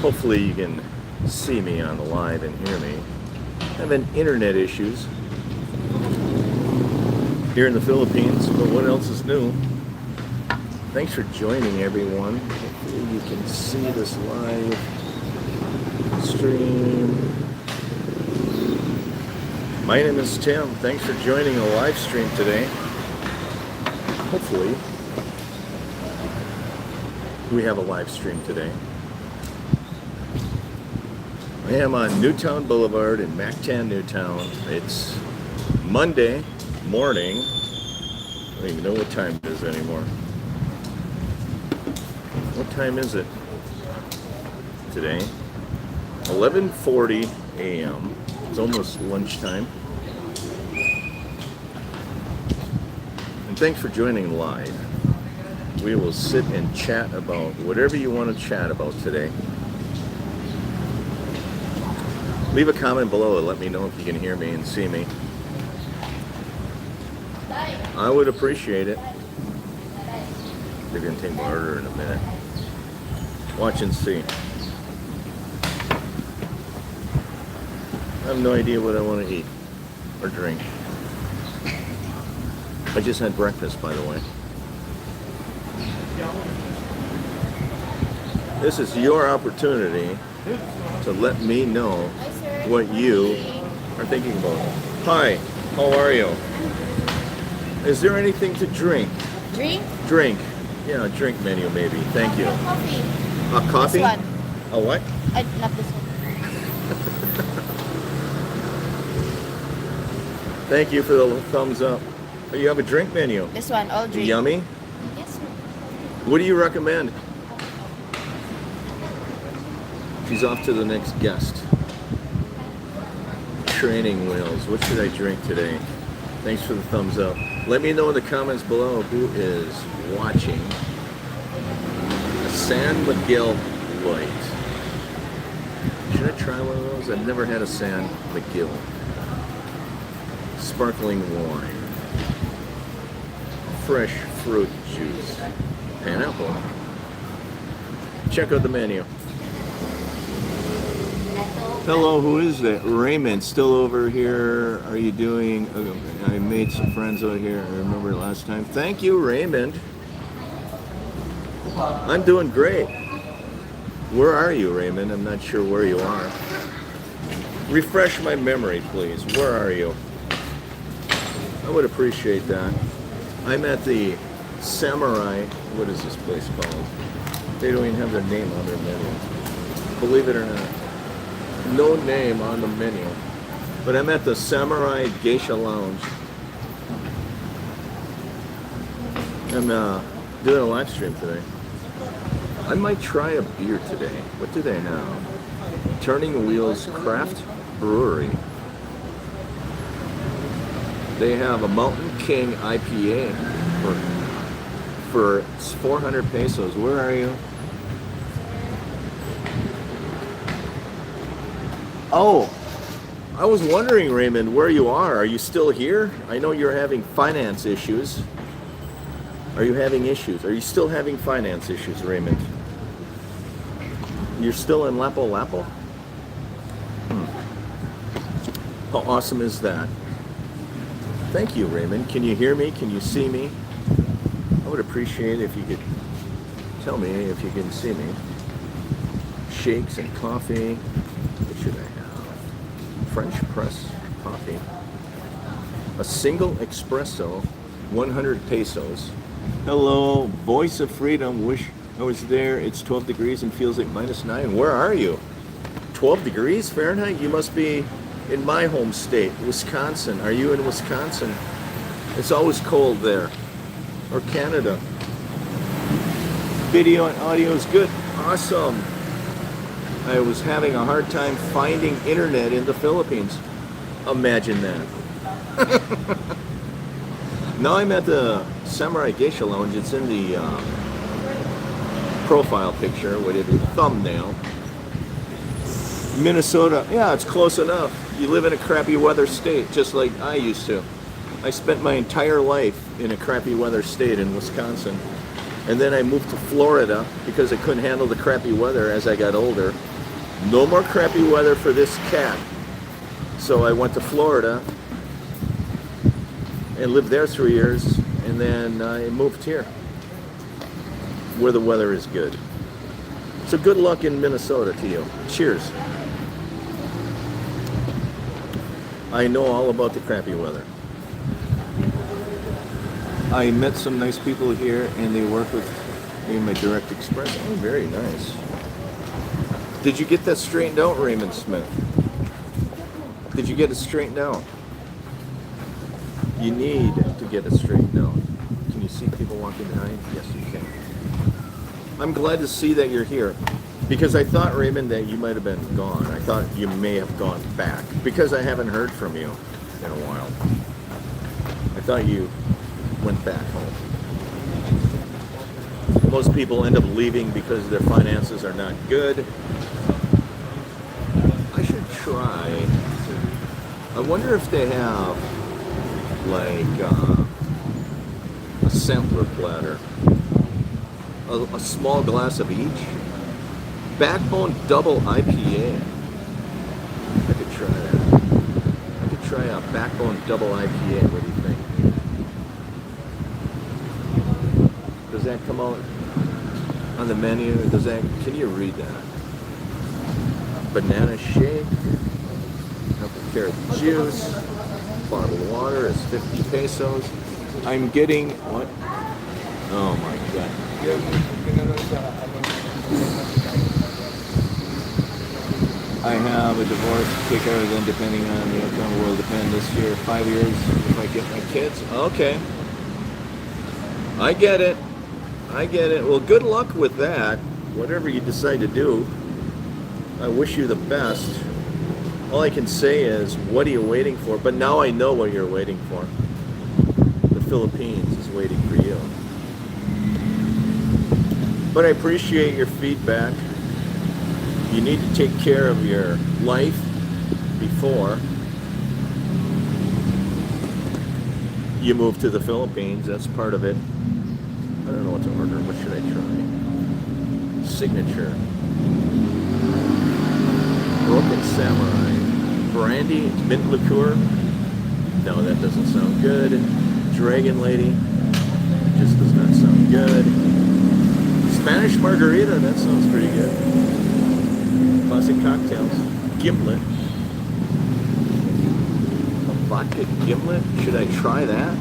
Hopefully you can see me on the live and hear me. Having internet issues here in the Philippines, but what else is new? Thanks for joining, everyone. Hopefully you can see this live stream. My name is Tim. Thanks for joining a live stream today. Hopefully we have a live stream today. I am on Newtown Boulevard in Mactan Newtown. It's Monday morning. I don't even know what time it is anymore. What time is it today? 11:40 a.m. It's almost lunchtime. And thanks for joining live. We will sit and chat about whatever you want to chat about today. Leave a comment below and let me know if you can hear me and see me. I would appreciate it. They're going to take my order in a minute. Watch and see. I have no idea what I want to eat or drink. I just had breakfast, by the way. This is your opportunity to let me know what you are thinking about. Hi, how are you? Is there anything to drink? Drink? Drink. Yeah, a drink menu maybe. Thank you. Coffee. A coffee? This one. A what? Not this one. Thank you for the thumbs up. You have a drink menu. This one, all drink. Yummy? Yes, sir. What do you recommend? She's off to the next guest. Training wheels. What should I drink today? Thanks for the thumbs up. Let me know in the comments below who is watching a San Miguel Light. Should I try one of those? I've never had a San Miguel. Sparkling wine. Fresh fruit juice. Pineapple. Check out the menu. Hello, who is that? Raymond, still over here. Are you doing? I made some friends over here. I remember last time. Thank you, Raymond. I'm doing great. Where are you, Raymond? I'm not sure where you are. Refresh my memory, please. Where are you? I would appreciate that. I'm at the Samurai. What is this place called? They don't even have their name on their menu. Believe it or not. No name on the menu, but I'm at the Samurai Geisha Lounge. I'm doing a live stream today. I might try a beer today. What do they have? Turning Wheels Craft Brewery. They have a Mountain King IPA for 400 pesos. Where are you? Oh, I was wondering, Raymond, where you are. Are you still here? I know you're having finance issues. Are you having issues? Are you still having finance issues, Raymond? You're still in Lapu-Lapu? How awesome is that? Thank you, Raymond. Can you hear me? Can you see me? I would appreciate it if you could tell me if you can see me. Shakes and coffee. What should I have? French press coffee. A single espresso, 100 pesos. Hello, Voice of Freedom. Wish I was there. It's 12 degrees and feels like -9. Where are you? 12 degrees Fahrenheit? You must be in my home state, Wisconsin. Are you in Wisconsin? It's always cold there. Or Canada. Video and audio is good. Awesome. I was having a hard time finding internet in the Philippines. Imagine that. Now I'm at the Samurai Geisha Lounge. It's in the profile picture with a thumbnail. Minnesota. Yeah, it's close enough. You live in a crappy weather state, just like I used to. I spent my entire life in a crappy weather state in Wisconsin. And then I moved to Florida because I couldn't handle the crappy weather as I got older. No more crappy weather for this cat. So I went to Florida and lived there 3 years, and then I moved here where the weather is good. So good luck in Minnesota to you. Cheers. I know all about the crappy weather. I met some nice people here, and they work with me in my Direct Express. Oh, very nice. Did you get that straightened out, Raymond Smith? Did you get it straightened out? You need to get it straightened out. Can you see people walking behind? Yes, you can. I'm glad to see that you're here, because I thought, Raymond, that you might have been gone. I thought you may have gone back, because I haven't heard from you in a while. I thought you went back home. Most people end up leaving because their finances are not good. I should try. I wonder if they have like a sampler platter, a small glass of each. Backbone double IPA. I could try that. I could try a Backbone double IPA. What do you think? Does that come out on the menu? Does that? Can you read that? Banana shake, apple carrot juice, bottled water is 50 pesos. I'm getting what? Oh my god. I have a divorce kicker, then depending on the outcome will depend this year. 5 years if I get my kids. Okay. I get it. I get it. Well, good luck with that. Whatever you decide to do, I wish you the best. All I can say is, what are you waiting for? But now I know what you're waiting for. The Philippines is waiting for you. But I appreciate your feedback. You need to take care of your life before you move to the Philippines. That's part of it. I don't know what to order. What should I try? Signature. Broken Samurai. Brandy. Mint liqueur. No, that doesn't sound good. Dragon Lady. Just does not sound good. Spanish Margarita. That sounds pretty good. Classic cocktails. Gimlet. A vodka gimlet. Should I try that?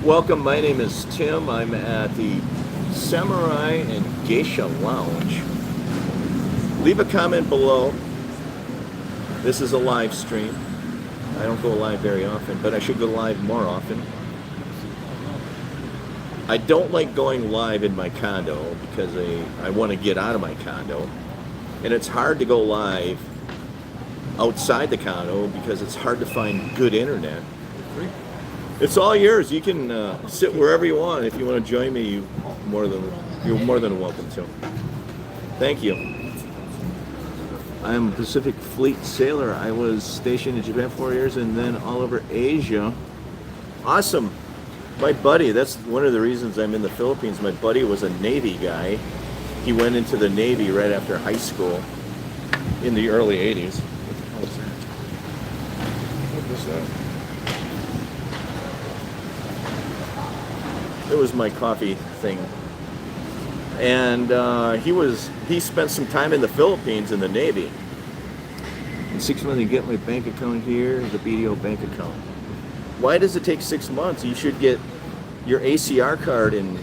Welcome, my name is Tim. I'm at the Samurai and Geisha Lounge. Leave a comment below. This is a live stream. I don't go live very often, but I should go live more often. I don't like going live in my condo because I want to get out of my condo. And it's hard to go live outside the condo because it's hard to find good internet. It's all yours. You can sit wherever you want. If you want to join me, you're more than welcome to. Thank you. I'm a Pacific Fleet sailor. I was stationed in Japan 4 years and then all over Asia. Awesome. My buddy, that's one of the reasons I'm in the Philippines. My buddy was a Navy guy. He went into the Navy right after high school in the early 80s. What the hell is that? What was that? It was my coffee thing. And he spent some time in the Philippines in the Navy. In 6 months, you get my bank account here, the BDO bank account. Why does it take 6 months? You should get your ACR card in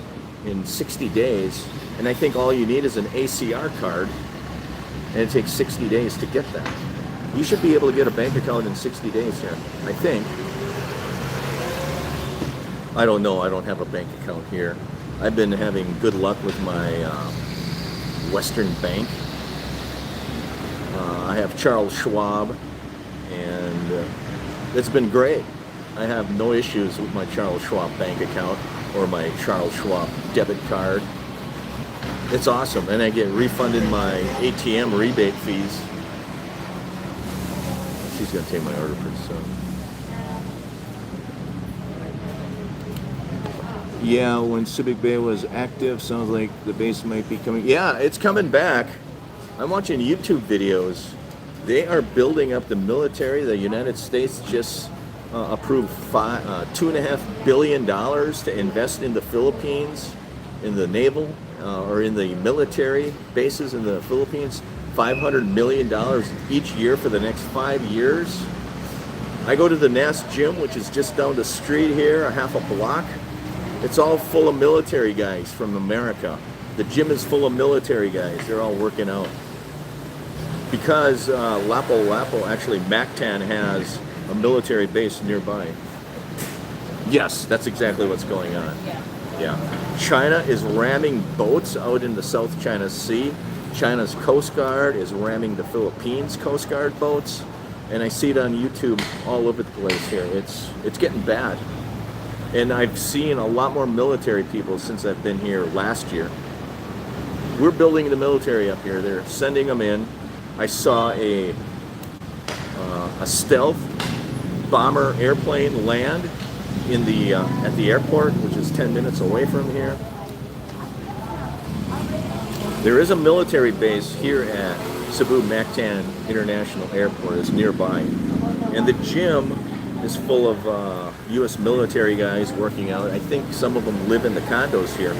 60 days. And I think all you need is an ACR card, and it takes 60 days to get that. You should be able to get a bank account in 60 days here, I think. I don't know. I don't have a bank account here. I've been having good luck with my Western Bank. I have Charles Schwab, and it's been great. I have no issues with my Charles Schwab bank account or my Charles Schwab debit card. It's awesome, and I get refunded my ATM rebate fees. She's going to take my order pretty soon. Yeah, when Subic Bay was active, sounds like the base might be coming. Yeah, it's coming back. I'm watching YouTube videos. They are building up the military. The United States just approved $2.5 billion to invest in the Philippines, in the naval or in the military bases in the Philippines. $500 million each year for the next 5 years. I go to the Nest gym, which is just down the street here, a half a block. It's all full of military guys from America. The gym is full of military guys. They're all working out. Because Lapu-Lapu, actually Mactan has a military base nearby. Yes, that's exactly what's going on. Yeah. China is ramming boats out in the South China Sea. China's Coast Guard is ramming the Philippines Coast Guard boats. And I see it on YouTube all over the place here. It's getting bad. And I've seen a lot more military people since I've been here last year. We're building the military up here. They're sending them in. I saw a stealth bomber airplane land in the at the airport, which is 10 minutes away from here. There is a military base here at Cebu Mactan International Airport. It's nearby, and the gym is full of U.S. military guys working out. I think some of them live in the condos here.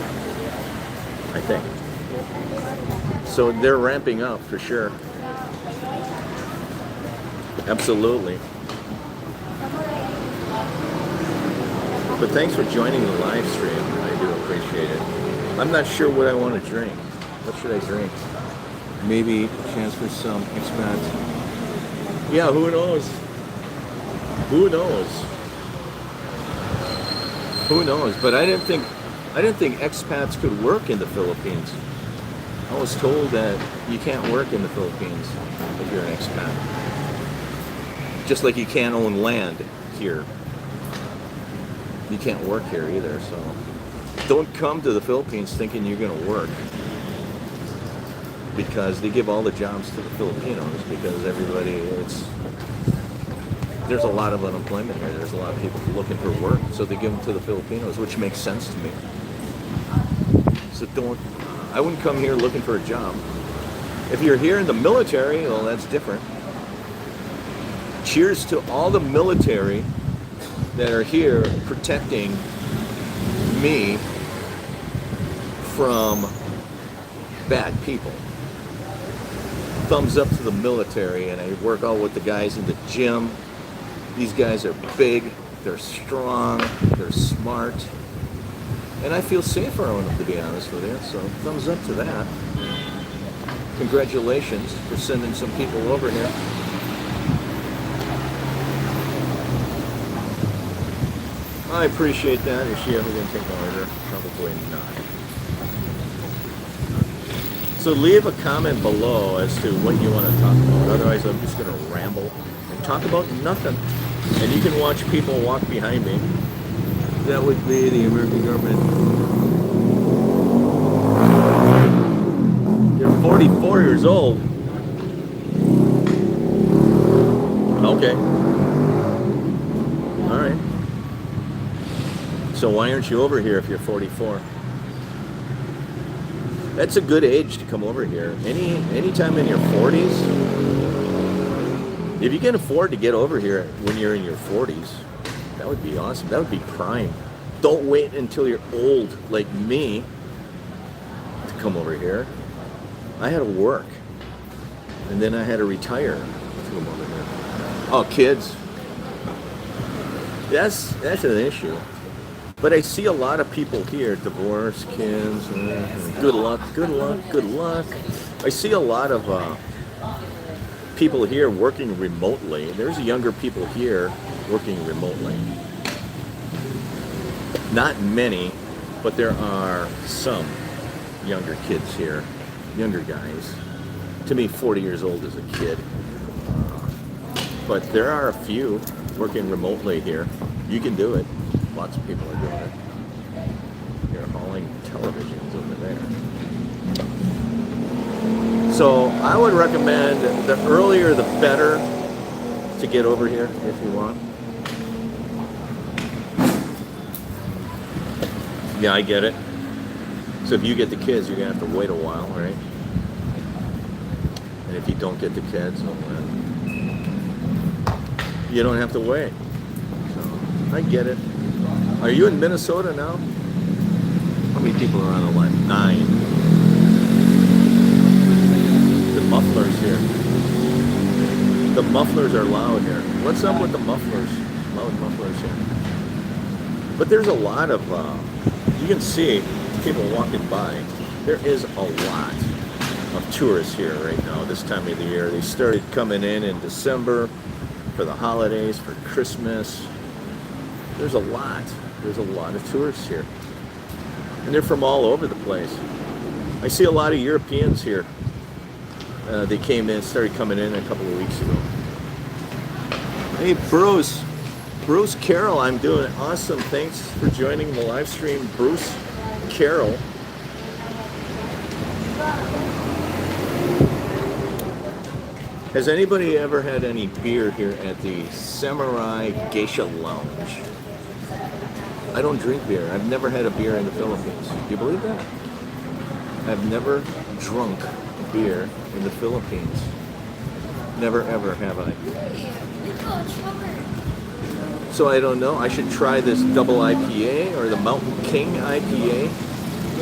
I think. So they're ramping up for sure. Absolutely. But thanks for joining the live stream. I do appreciate it. I'm not sure what I want to drink. What should I drink? Maybe a chance for some expats. Yeah, who knows? Who knows? Who knows? But I didn't think expats could work in the Philippines. I was told that you can't work in the Philippines if you're an expat. Just like you can't own land here. You can't work here either, so don't come to the Philippines thinking you're going to work, because they give all the jobs to the Filipinos, because there's a lot of unemployment here. There's a lot of people looking for work, so they give them to the Filipinos, which makes sense to me. So I wouldn't come here looking for a job. If you're here in the military, well, that's different. Cheers to all the military that are here protecting me from bad people. Thumbs up to the military, and I work out with the guys in the gym. These guys are big, they're strong, they're smart, and I feel safe around them, to be honest with you. So thumbs up to that. Congratulations for sending some people over here. I appreciate that. Is she ever going to take an order? Probably not. So leave a comment below as to what you want to talk about. Otherwise, I'm just going to ramble and talk about nothing. And you can watch people walk behind me. That would be the American government. You're 44 years old. Okay. All right. So why aren't you over here if you're 44? That's a good age to come over here. Anytime in your 40s, if you can afford to get over here when you're in your 40s, that would be awesome. That would be prime. Don't wait until you're old like me to come over here. I had to work, and then I had to retire to come over here. Oh, kids. That's an issue. But I see a lot of people here, divorced kids, good luck, good luck, good luck. I see a lot of people here working remotely. There's younger people here working remotely. Not many, but there are some younger kids here, younger guys. To me, 40 years old is a kid. But there are a few working remotely here. You can do it. Lots of people are doing it. They're hauling televisions over there. So I would recommend the earlier the better to get over here if you want. Yeah, I get it. So if you get the kids, you're gonna have to wait a while, right? And if you don't get the kids, well, then you don't have to wait. So I get it. Are you in Minnesota now? How many people are on the line? 9. The mufflers here. The mufflers are loud here. What's up with the mufflers? Loud mufflers here. But there's a lot of, you can see people walking by. There is a lot of tourists here right now, this time of the year. They started coming in December for the holidays, for Christmas. There's a lot of tourists here. And they're from all over the place. I see a lot of Europeans here. They started coming in a couple of weeks ago. Hey, Bruce Carroll, I'm doing awesome. Thanks for joining the live stream, Bruce Carroll. Has anybody ever had any beer here at the Samurai Geisha Lounge? I don't drink beer. I've never had a beer in the Philippines. Do you believe that? I've never drunk beer in the Philippines. Never ever have I. So I don't know. I should try this double IPA or the Mountain King IPA.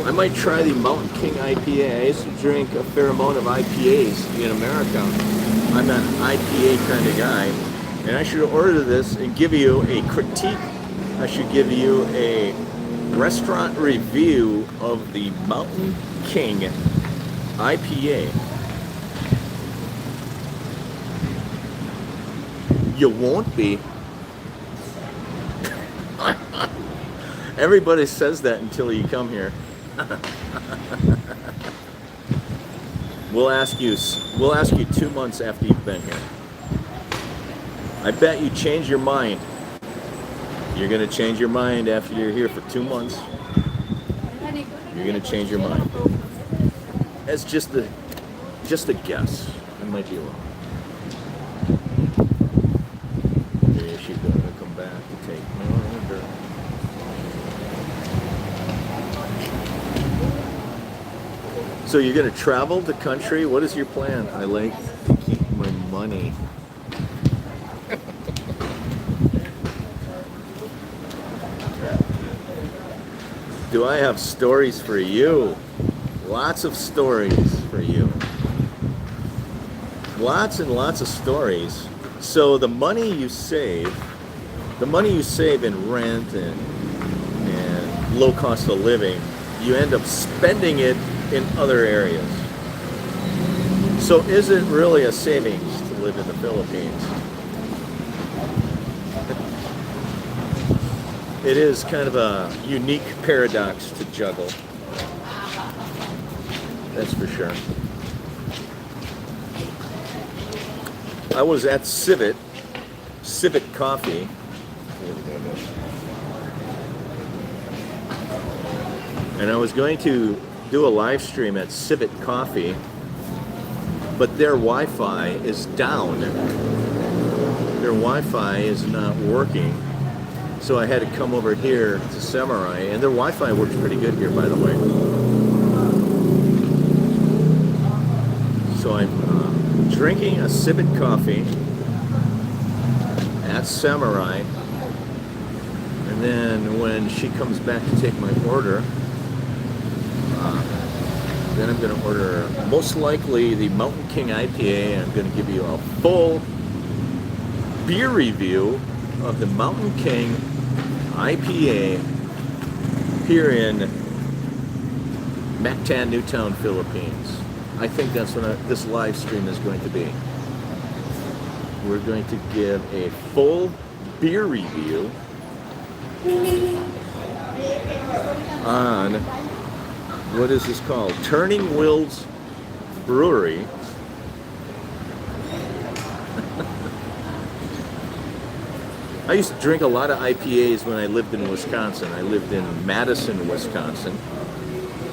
I might try the Mountain King IPA. I used to drink a fair amount of IPAs in America. I'm an IPA kind of guy. And I should order this and give you a critique. I should give you a restaurant review of the Mountain King IPA. You won't be. Everybody says that until you come here. We'll ask you 2 months after you've been here. I bet you change your mind. You're going to change your mind after you're here for 2 months. You're going to change your mind. That's just a guess. I might be wrong. Maybe she's going to come back to take my order. So you're going to travel the country? What is your plan? I like to keep my money. Do I have stories for you? Lots of stories for you. Lots and lots of stories. So the money you save in rent and low cost of living, you end up spending it in other areas. So is it really a savings to live in the Philippines? It is kind of a unique paradox to juggle. That's for sure. I was at Civet Coffee. And I was going to do a live stream at Civet Coffee, but their Wi-Fi is down. Their Wi-Fi is not working. So I had to come over here to Samurai, and their Wi-Fi works pretty good here, by the way. So I'm drinking a Civet coffee at Samurai, and then when she comes back to take my order, then I'm going to order most likely the Mountain King IPA. I'm going to give you a full beer review of the Mountain King IPA here in Mactan Newtown, Philippines. I think that's what this live stream is going to be. We're going to give a full beer review on, what is this called? Turning Wheels Brewery. I used to drink a lot of IPAs when I lived in Wisconsin. I lived in Madison, Wisconsin.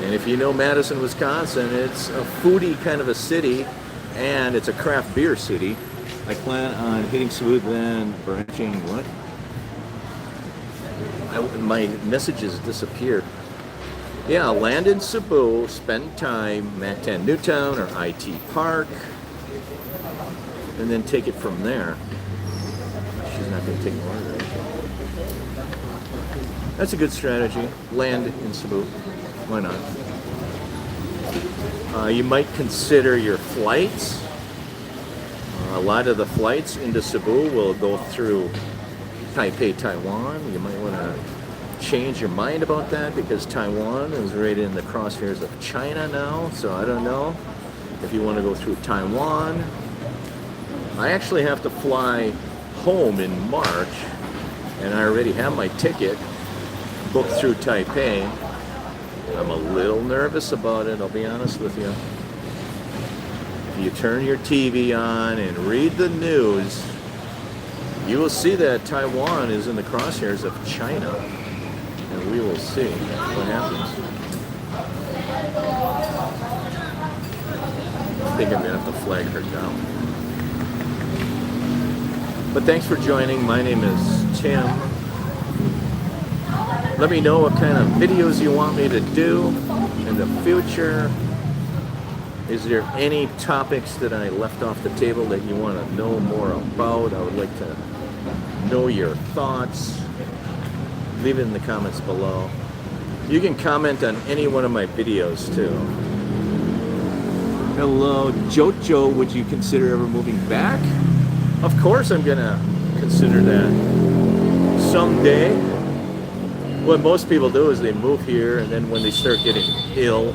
And if you know Madison, Wisconsin, it's a foodie kind of a city, and it's a craft beer city. I plan on hitting smooth then branching, what? My messages disappeared. Yeah, land in Cebu, spend time, Mactan Newtown or IT Park, and then take it from there. She's not going to take more of that. That's a good strategy. Land in Cebu. Why not? You might consider your flights. A lot of the flights into Cebu will go through Taipei, Taiwan. You might want to change your mind about that because Taiwan is right in the crosshairs of China now. So I don't know if you want to go through Taiwan. I actually have to fly home in March, and I already have my ticket booked through Taipei. I'm a little nervous about it, I'll be honest with you. If you turn your TV on and read the news, you will see that Taiwan is in the crosshairs of China. And we will see what happens. I think I'm going to have to flag her down. But thanks for joining. My name is Tim. Let me know what kind of videos you want me to do in the future. Is there any topics that I left off the table that you want to know more about? I would like to know your thoughts. Leave it in the comments below. You can comment on any one of my videos too. Hello, Jojo. Would you consider ever moving back? Of course I'm gonna consider that someday. What most people do is they move here, and then when they start getting ill,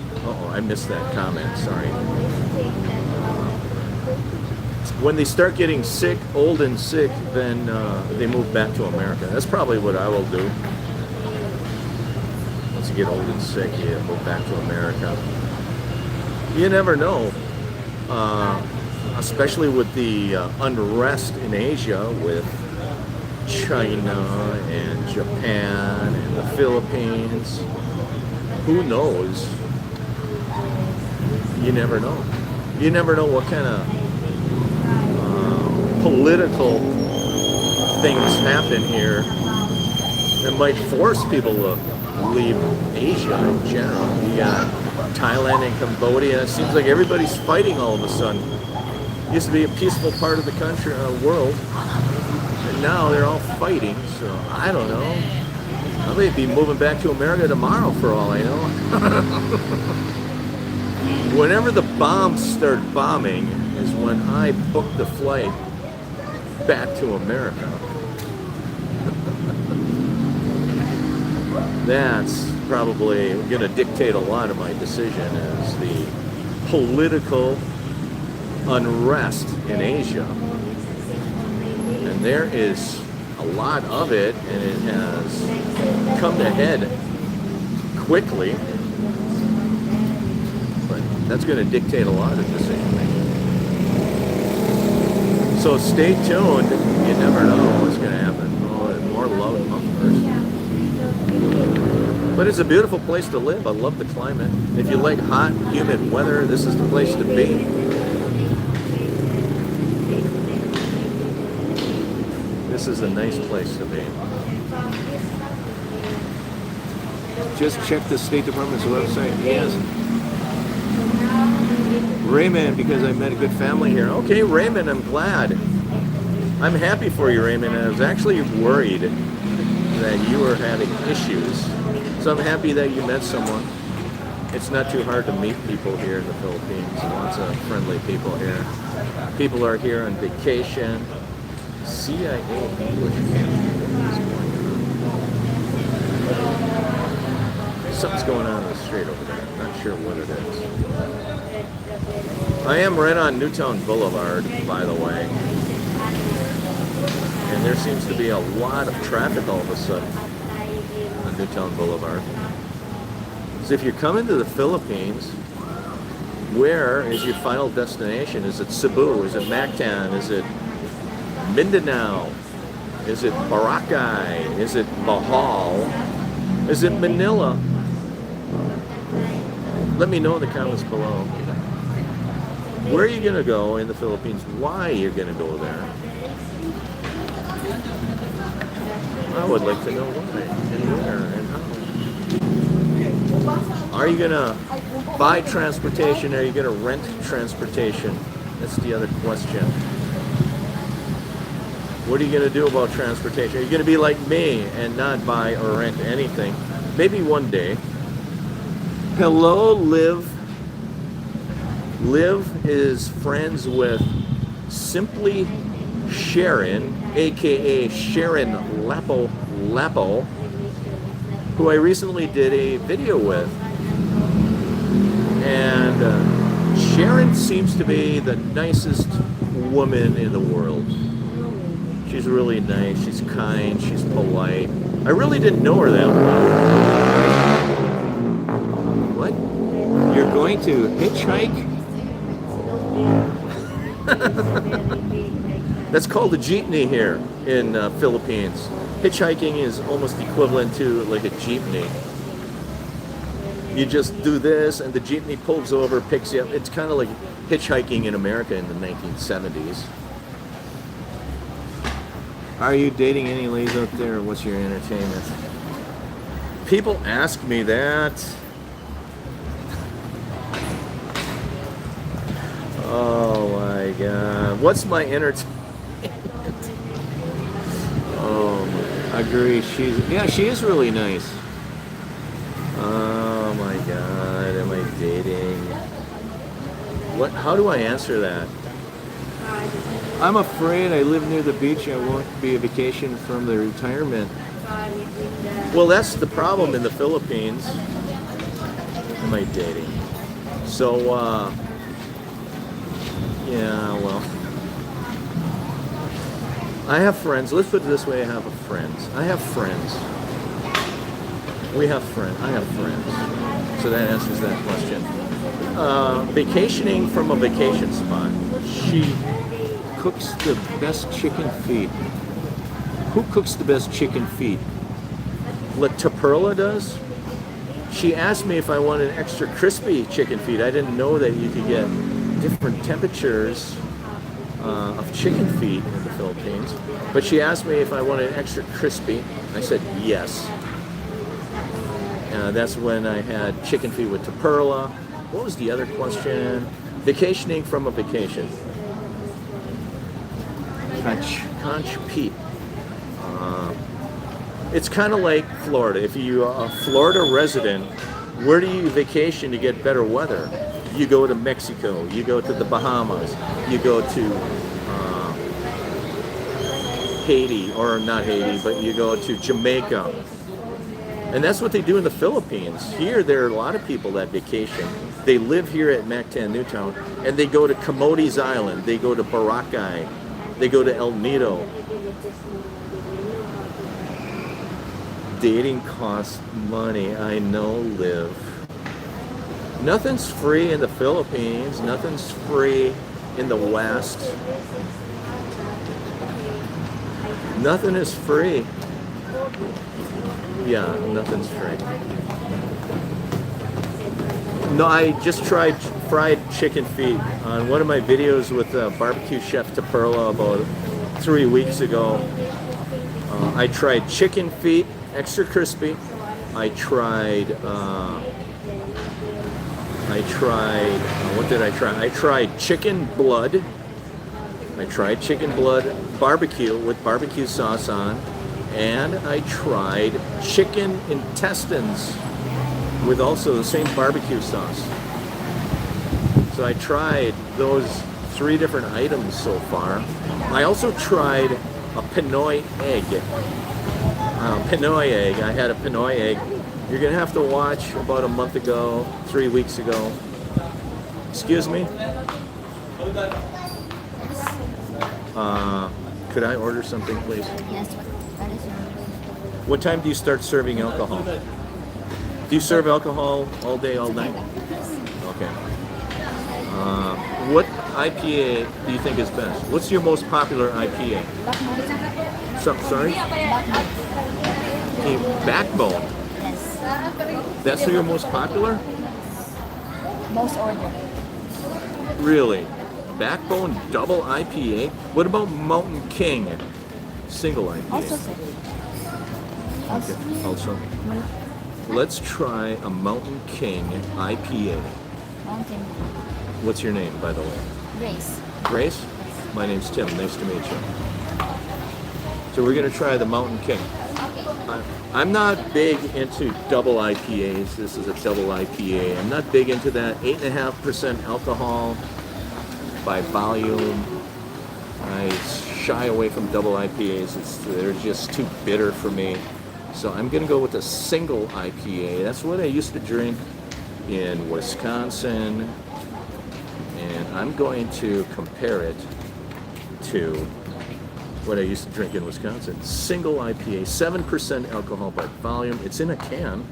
I missed that comment, sorry. When they start getting sick, old and sick, then they move back to America. That's probably what I will do. Once you get old and sick, you move back to America. You never know, especially with the unrest in Asia with China and Japan and the Philippines. Who knows? You never know. You never know what kind of political things happen here that might force people to leave Asia in general. You got Thailand and Cambodia. It seems like everybody's fighting all of a sudden. It used to be a peaceful part of the country, world. Now they're all fighting, so I don't know. I may be moving back to America tomorrow for all I know. Whenever the bombs start bombing is when I book the flight back to America. That's probably going to dictate a lot of my decision as the political unrest in Asia. And there is a lot of it, and it has come to head quickly. But that's going to dictate a lot of decision making. So stay tuned. You never know what's going to happen. Oh, more love first. But it's a beautiful place to live. I love the climate. If you like hot, humid weather, this is the place to be. This is a nice place to be. Just check the State Department's website. Yes. Raymond, because I met a good family here. Okay, Raymond, I'm glad. I'm happy for you, Raymond. I was actually worried that you were having issues. So I'm happy that you met someone. It's not too hard to meet people here in the Philippines. Lots of friendly people here. People are here on vacation. CIA English something's going on in the street over there. I'm not sure what it is. I am right on Newtown Boulevard, by the way. And there seems to be a lot of traffic all of a sudden on Newtown Boulevard. So if you're coming to the Philippines, where is your final destination? Is it Cebu? Is it Mactan? Is it Mindanao? Is it Boracay? Is it Bohol? Is it Manila? Let me know in the comments below. Where are you going to go in the Philippines? Why you're going to go there? I would like to know why and where and how. Are you gonna buy transportation? Or are you gonna rent transportation? That's the other question. What are you gonna do about transportation? Are you gonna be like me and not buy or rent anything? Maybe one day. Hello, Liv. Liv is friends with Simply Sharon, aka Sharon Lapo, who I recently did a video with. And Sharon seems to be the nicest woman in the world. She's really nice, she's kind, she's polite. I really didn't know her that well. What? You're going to hitchhike? That's called a jeepney here in Philippines. Hitchhiking is almost equivalent to like a jeepney. You just do this and the jeepney pulls over, picks you up. It's kind of like hitchhiking in America in the 1970s. Are you dating any ladies out there? What's your entertainment? People ask me that. Oh my God. What's my entertainment? Agree. She is really nice. Oh my God. Am I dating? What? How do I answer that? I'm afraid I live near the beach. I won't be a vacation from the retirement. Well, that's the problem in the Philippines. Am I dating? So, yeah, well, I have friends. Let's put it this way. I have friends. I have friends. We have friends. I have friends. So that answers that question. Vacationing from a vacation spot. She cooks the best chicken feet. Who cooks the best chicken feet? La Taperla does. She asked me if I wanted extra crispy chicken feet. I didn't know that you could get different temperatures of chicken feet in the Philippines. But she asked me if I wanted extra crispy. I said yes. That's when I had chicken feet with Taperla. What was the other question? Vacationing from a vacation. Conch Pete. It's kind of like Florida. If you're a Florida resident, where do you vacation to get better weather? You go to Mexico, you go to the Bahamas, you go to Haiti, or not Haiti, but you go to Jamaica. And that's what they do in the Philippines. Here, there are a lot of people that vacation. They live here at Mactan Newtown, and they go to Camotes Island, they go to Boracay, they go to El Nido. Dating costs money, I know, Liv. Nothing's free in the Philippines, nothing's free in the West. Nothing is free. Yeah, nothing's free. No, I just tried fried chicken feet on one of my videos with barbecue chef Taperla about 3 weeks ago. I tried chicken feet, extra crispy. I tried, what did I try? I tried chicken blood. I tried chicken blood barbecue with barbecue sauce on. And I tried chicken intestines with also the same barbecue sauce. So I tried those 3 different items so far. I also tried a Pinoy egg. Pinoy egg. I had a Pinoy egg. You're gonna have to watch about a month ago, 3 weeks ago. Excuse me? Could I order something, please? Yes, that is your. What time do you start serving alcohol? Do you serve alcohol all day, all night? Okay. What IPA do you think is best? What's your most popular IPA? Sorry? Backbone. Yes. That's your most popular? Most ordered. Really? Backbone double IPA? What about Mountain King? Single IPA. Also, sir. Okay. Also. Let's try a Mountain King IPA. Mountain What's your name, by the way? Grace. Grace? My name's Tim. Nice to meet you. So we're going to try the Mountain King. I'm not big into double IPAs. This is a double IPA. I'm not big into that. 8.5% alcohol by volume. I shy away from double IPAs. They're just too bitter for me. So I'm going to go with a single IPA. That's what I used to drink in Wisconsin. And I'm going to compare it to what I used to drink in Wisconsin. Single IPA, 7% alcohol by volume. It's in a can.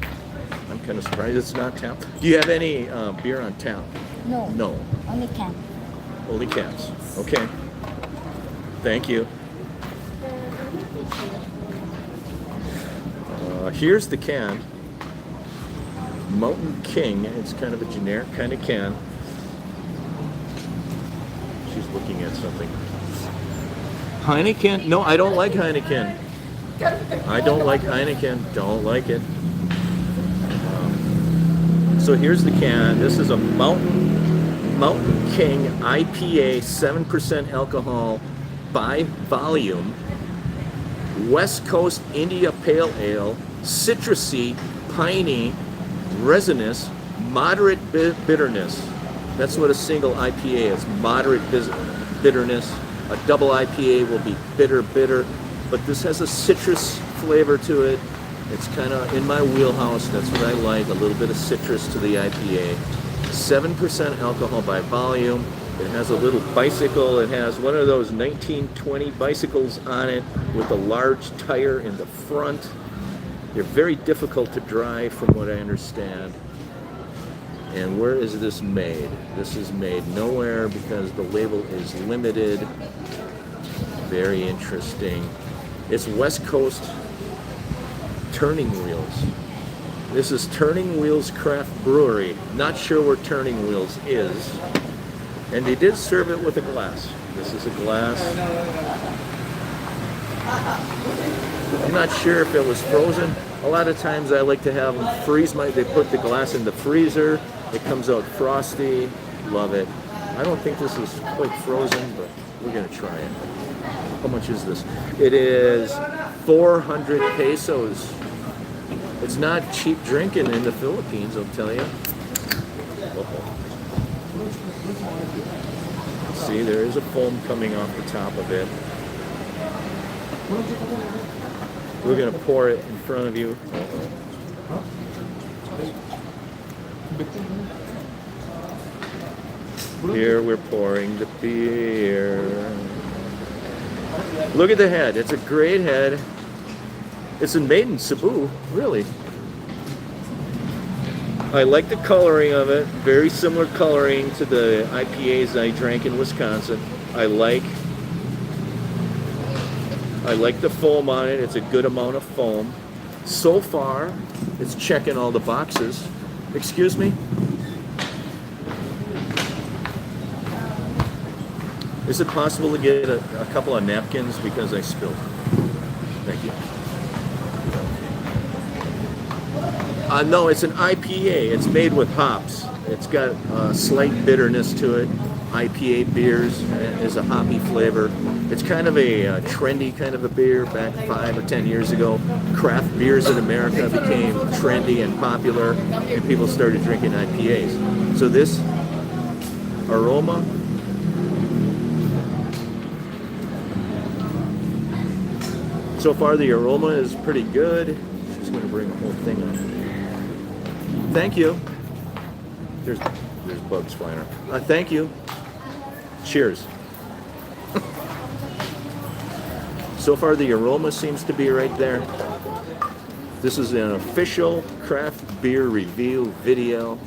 I'm kind of surprised it's not tapped. Do you have any beer on tap? No. No. Only can. Only cans. Okay. Thank you. Here's the can. Mountain King. It's kind of a generic kind of can. She's looking at something. Heineken? No, I don't like Heineken. I don't like Heineken. Don't like it. So here's the can. This is a Mountain King IPA, 7% alcohol by volume. West Coast India Pale Ale, citrusy, piney, resinous, moderate bitterness. That's what a single IPA is, moderate bitterness. A double IPA will be bitter, but this has a citrus flavor to it. It's kind of in my wheelhouse. That's what I like, a little bit of citrus to the IPA. 7% alcohol by volume. It has a little bicycle. It has one of those 1920 bicycles on it with a large tire in the front. They're very difficult to drive from what I understand. And where is this made? This is made nowhere because the label is limited. Very interesting. It's West Coast Turning Wheels. This is Turning Wheels Craft Brewery. Not sure where Turning Wheels is. And they did serve it with a glass. This is a glass. I'm not sure if it was frozen. A lot of times I like to have them freeze they put the glass in the freezer. It comes out frosty. Love it. I don't think this is quite frozen, but we're gonna try it. How much is this? It is 400 pesos. It's not cheap drinking in the Philippines, I'll tell you. See, there is a foam coming off the top of it. We're going to pour it in front of you. Here we're pouring the beer. Look at the head. It's a great head. It's made in Cebu, really. I like the coloring of it. Very similar coloring to the IPAs I drank in Wisconsin. I like the foam on it. It's a good amount of foam. So far, it's checking all the boxes. Excuse me? Is it possible to get a couple of napkins because I spilled? Thank you. No, it's an IPA. It's made with hops. It's got a slight bitterness to it. IPA beers is a hoppy flavor. It's kind of a trendy kind of a beer back 5 or 10 years ago. Craft beers in America became trendy and popular, and people started drinking IPAs. So this aroma, so far the aroma is pretty good. She's going to bring the whole thing up. Thank you. There's bugs flying around. Thank you. Cheers. So far the aroma seems to be right there. This is an official craft beer review video.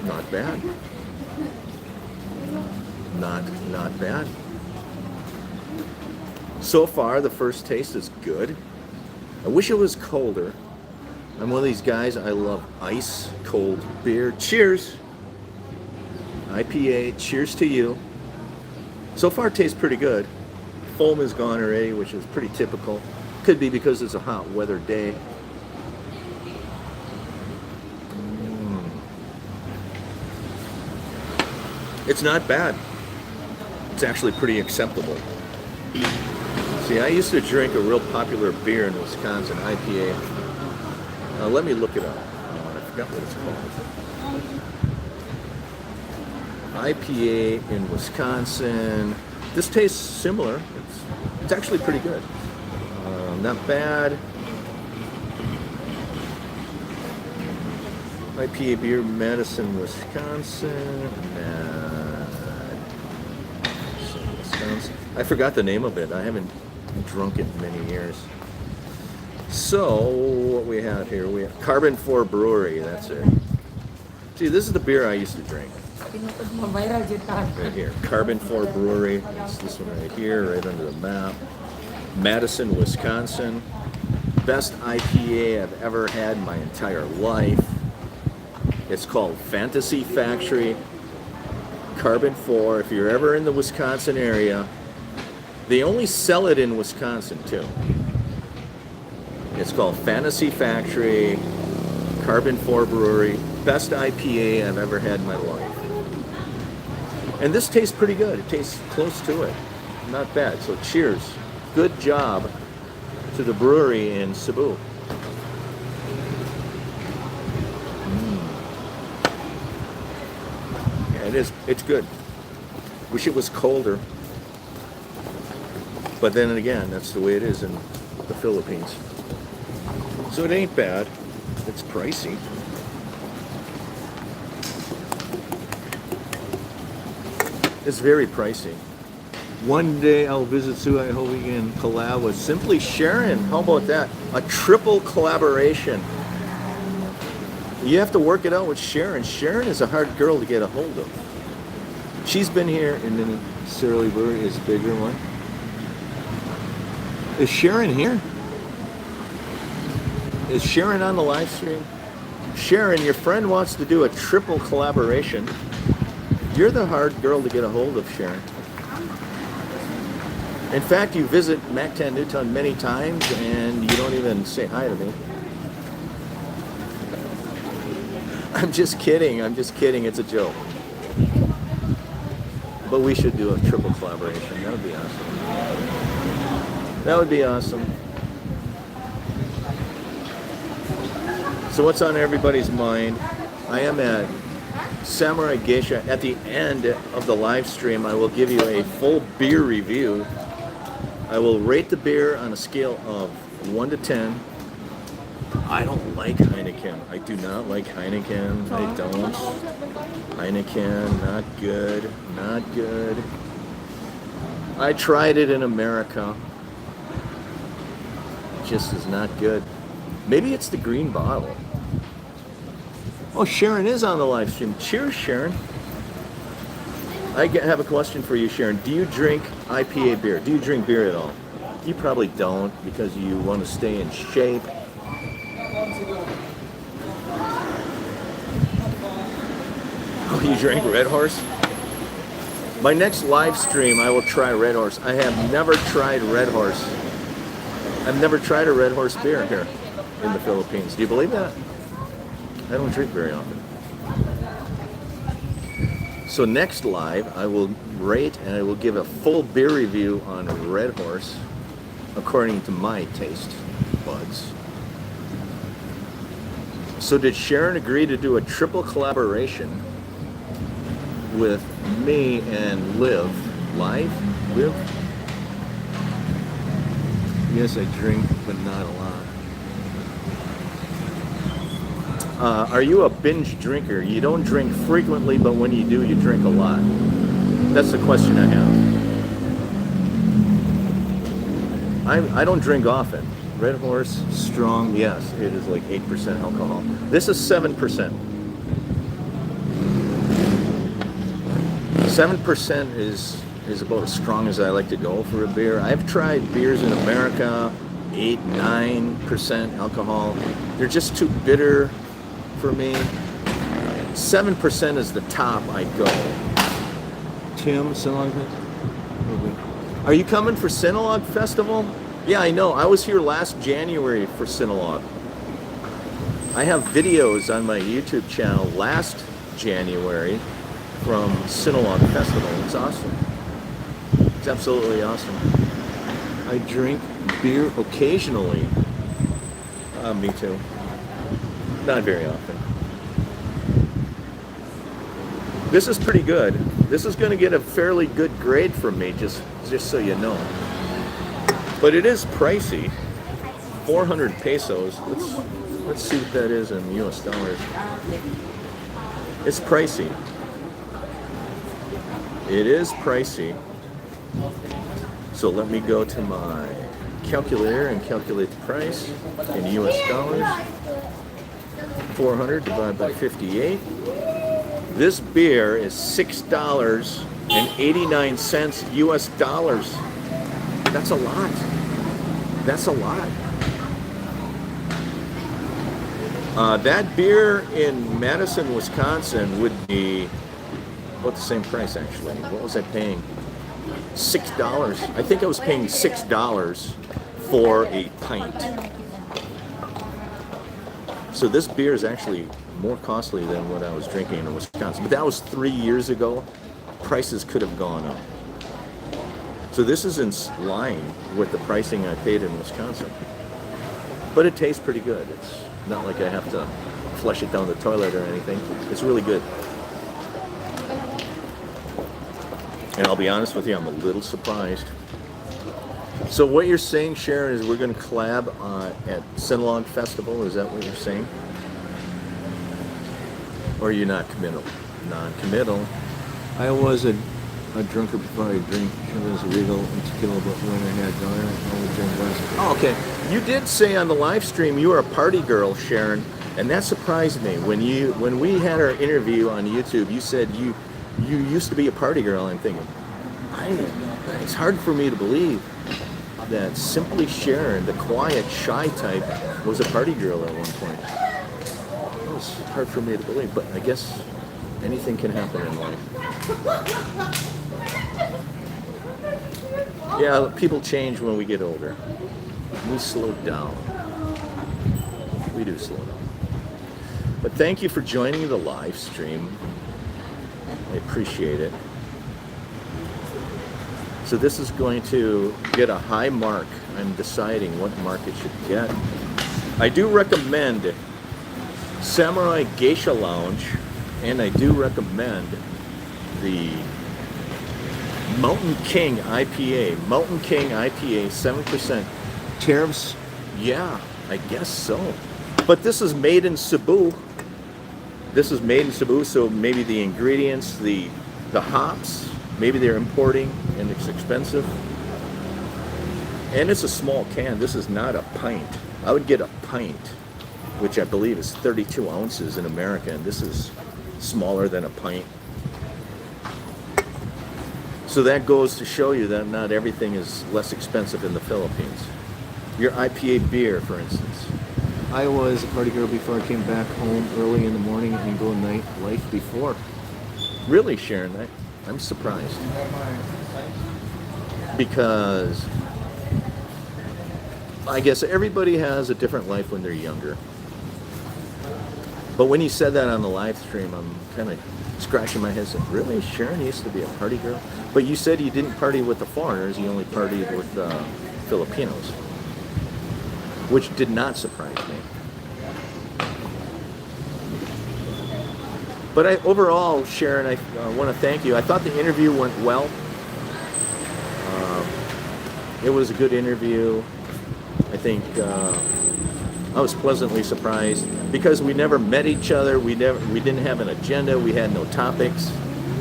Not bad. Not bad. So far, the first taste is good. I wish it was colder. I'm one of these guys, I love ice cold beer. Cheers! IPA, cheers to you. So far, it tastes pretty good. Foam is gone already, which is pretty typical. Could be because it's a hot weather day. It's not bad. It's actually pretty acceptable. See, I used to drink a real popular beer in Wisconsin, IPA. Let me look it up. I forgot what it's called. IPA in Wisconsin. This tastes similar. It's actually pretty good. Not bad. IPA beer, Madison, Wisconsin. Wisconsin. I forgot the name of it. I haven't drunk it in many years. So, what we have here, we have Carbon 4 Brewery, that's it. See, this is the beer I used to drink. Right here, Carbon 4 Brewery. It's this one right here, right under the map. Madison, Wisconsin. Best IPA I've ever had in my entire life. It's called Fantasy Factory. Carbon 4. If you're ever in the Wisconsin area, they only sell it in Wisconsin too. It's called Fantasy Factory, Carbon 4 Brewery. Best IPA I've ever had in my life. And this tastes pretty good. It tastes close to it. Not bad. So cheers. Good job to the brewery in Cebu. Yeah, it's good. Wish it was colder. But then again, that's the way it is in the Philippines. So it ain't bad. It's pricey. It's very pricey. One day I'll visit Sue. I hope we can collab with Simply Sharon. How about that? A triple collaboration. You have to work it out with Sharon. Sharon is a hard girl to get a hold of. She's been here, and then Surly Brewery is a bigger one. Is Sharon here? Is Sharon on the live stream? Sharon, your friend wants to do a triple collaboration. You're the hard girl to get a hold of, Sharon. In fact, you visit Mactan Newtown many times and you don't even say hi to me. I'm just kidding. It's a joke. But we should do a triple collaboration. That would be awesome. That would be awesome. So what's on everybody's mind? I am at Samurai Geisha. At the end of the live stream, I will give you a full beer review. I will rate the beer on a scale of 1 to 10. I don't like Heineken. I do not like Heineken. I don't. Heineken, not good. Not good. I tried it in America. It just is not good. Maybe it's the green bottle. Oh, Sharon is on the live stream. Cheers, Sharon. I have a question for you, Sharon. Do you drink IPA beer? Do you drink beer at all? You probably don't because you want to stay in shape. Oh, you drink Red Horse? My next live stream, I will try Red Horse. I have never tried Red Horse. I've never tried a Red Horse beer here in the Philippines. Do you believe that? I don't drink very often. So next live, I will rate and I will give a full beer review on Red Horse according to my taste buds. So did Sharon agree to do a triple collaboration with me and Liv? Live? Liv? Yes, I drink, but not a lot. Are you a binge drinker? You don't drink frequently, but when you do, you drink a lot. That's the question I have. I don't drink often. Red Horse, strong, yes, it is like 8% alcohol. This is 7%. 7% is about as strong as I like to go for a beer. I've tried beers in America, 8, 9% alcohol. They're just too bitter for me. 7% is the top I go. Tim, so long. maybe. Are you coming for Cinolog Festival? Yeah, I know. I was here last January for Cinolog. I have videos on my YouTube channel last January from Cinolog Festival. It's awesome. It's absolutely awesome. I drink beer occasionally. Me too. Not very often. This is pretty good. This is going to get a fairly good grade from me, just so you know. But it is pricey. 400 pesos. Let's see what that is in US dollars. It's pricey. It is pricey. So let me go to my calculator and calculate the price in US dollars. 400 divided by 58. This beer is $6.89 US dollars. That's a lot. That's a lot. That beer in Madison, Wisconsin would be about the same price actually. What was I paying? $6. I think I was paying $6 for a pint. So this beer is actually more costly than what I was drinking in Wisconsin. But that was 3 years ago. Prices could have gone up. So this is in line with the pricing I paid in Wisconsin. But it tastes pretty good. It's not like I have to flush it down the toilet or anything. It's really good. And I'll be honest with you, I'm a little surprised. So what you're saying, Sharon, is we're going to collab at Cinolog Festival? Is that what you're saying? Or are you not committal? Non-committal. I was a drunker before I drink. It was illegal and tequila, but when I had daughter, I only drank less. Oh, okay. You did say on the live stream you were a party girl, Sharon, and that surprised me. When we had our interview on YouTube, you said you used to be a party girl. I'm thinking, it's hard for me to believe that simply Sharon, the quiet, shy type, was a party girl at one point. It was hard for me to believe, but I guess anything can happen in life. Yeah, people change when we get older. We slow down. We do slow down. But thank you for joining the live stream. I appreciate it. So this is going to get a high mark. I'm deciding what mark it should get. I do recommend Samurai Geisha Lounge, and I do recommend the Mountain King IPA. Mountain King IPA, 7%. Tariffs, yeah, I guess so. But this is made in Cebu. This is made in Cebu, so maybe the ingredients, the hops, maybe they're importing and it's expensive. And it's a small can. This is not a pint. I would get a pint, which I believe is 32 ounces in America, and this is smaller than a pint. So that goes to show you that not everything is less expensive in the Philippines. Your IPA beer, for instance. I was a party girl before I came back home early in the morning and go night life before. Really, Sharon, I'm surprised. Because I guess everybody has a different life when they're younger. But when you said that on the live stream, I'm kind of scratching my head saying, really, Sharon used to be a party girl? But you said you didn't party with the foreigners, you only partied with Filipinos. Which did not surprise me. But overall, Sharon, I want to thank you. I thought the interview went well. It was a good interview. I think I was pleasantly surprised because we never met each other. We didn't have an agenda. We had no topics.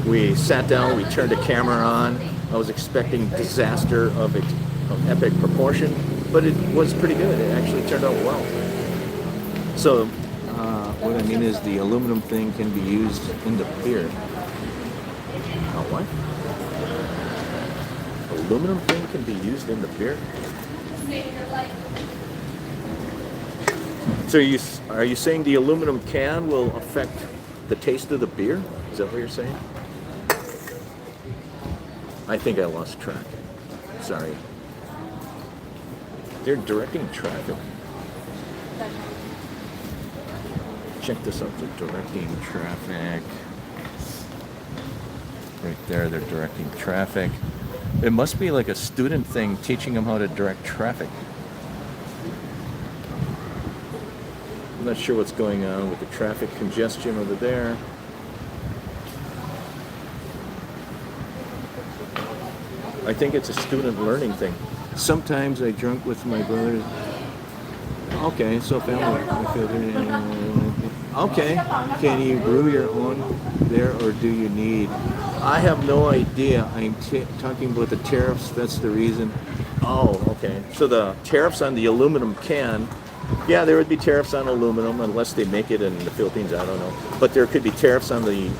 We sat down. We turned a camera on. I was expecting disaster of epic proportion, but it was pretty good. It actually turned out well. So what I mean is the aluminum thing can be used in the beer. Oh, what? Aluminum thing can be used in the beer? So are you saying the aluminum can will affect the taste of the beer? Is that what you're saying? I think I lost track. Sorry. They're directing traffic. Check this out, they're directing traffic. Right there, they're directing traffic. It must be like a student thing teaching them how to direct traffic. I'm not sure what's going on with the traffic congestion over there. I think it's a student learning thing. Sometimes I drink with my brothers. Okay, so family. Okay, can you brew your own there, or do you need? I have no idea. I'm talking about the tariffs. That's the reason. Oh, okay. So the tariffs on the aluminum can. Yeah, there would be tariffs on aluminum unless they make it in the Philippines. I don't know, but there could be tariffs on the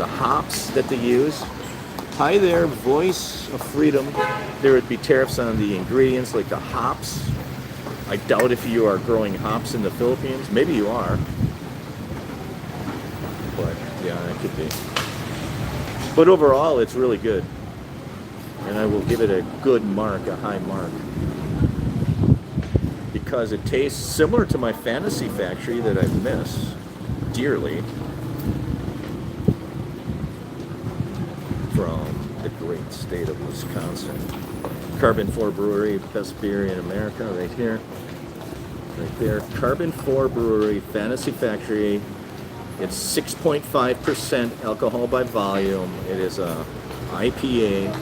hops that they use. Hi there, Voice of Freedom. There would be tariffs on the ingredients like the hops. I doubt if you are growing hops in the Philippines. Maybe you are. But yeah, it could be. But overall, it's really good. And I will give it a good mark, a high mark. Because it tastes similar to my Fantasy Factory that I miss dearly. From the great state of Wisconsin. Carbon 4 Brewery, best beer in America, right here. Right there. Carbon 4 Brewery, Fantasy Factory. It's 6.5% alcohol by volume. It is a IPA.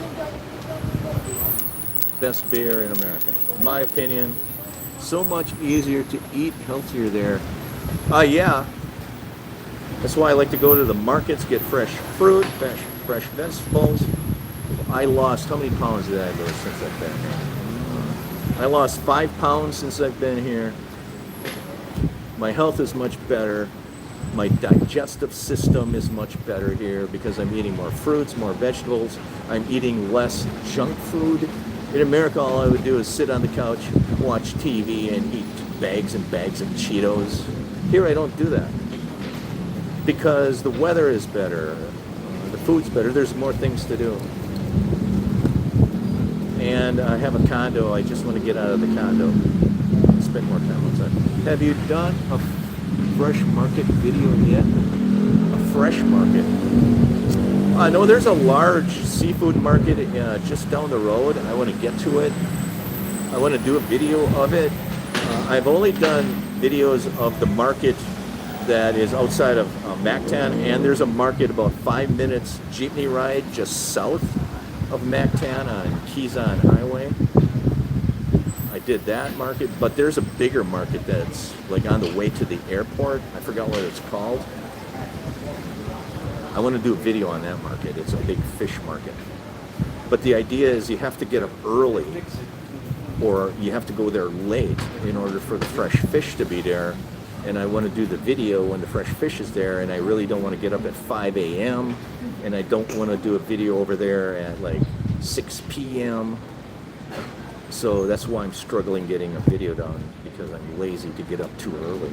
Best beer in America. In my opinion, so much easier to eat, healthier there. Yeah. That's why I like to go to the markets, get fresh fruit, fresh vegetables. I lost, how many pounds did I lose since I've been here? I lost 5 pounds since I've been here. My health is much better. My digestive system is much better here because I'm eating more fruits, more vegetables. I'm eating less junk food. In America, all I would do is sit on the couch, watch TV, and eat bags and bags of Cheetos. Here, I don't do that because the weather is better, the food's better, there's more things to do. And I have a condo. I just want to get out of the condo, spend more time outside. Have you done a fresh market video yet? A fresh market? I know there's a large seafood market just down the road. I want to get to it. I want to do a video of it. I've only done videos of the market that is outside of Mactan, and there's a market about 5 minutes jeepney ride just south of Mactan on Quezon Highway. I did that market, but there's a bigger market that's like on the way to the airport. I forgot what it's called. I want to do a video on that market. It's a big fish market. But the idea is you have to get up early or you have to go there late in order for the fresh fish to be there. And I want to do the video when the fresh fish is there, and I really don't want to get up at 5 a.m. and I don't want to do a video over there at like 6 p.m. So that's why I'm struggling getting a video done, because I'm lazy to get up too early.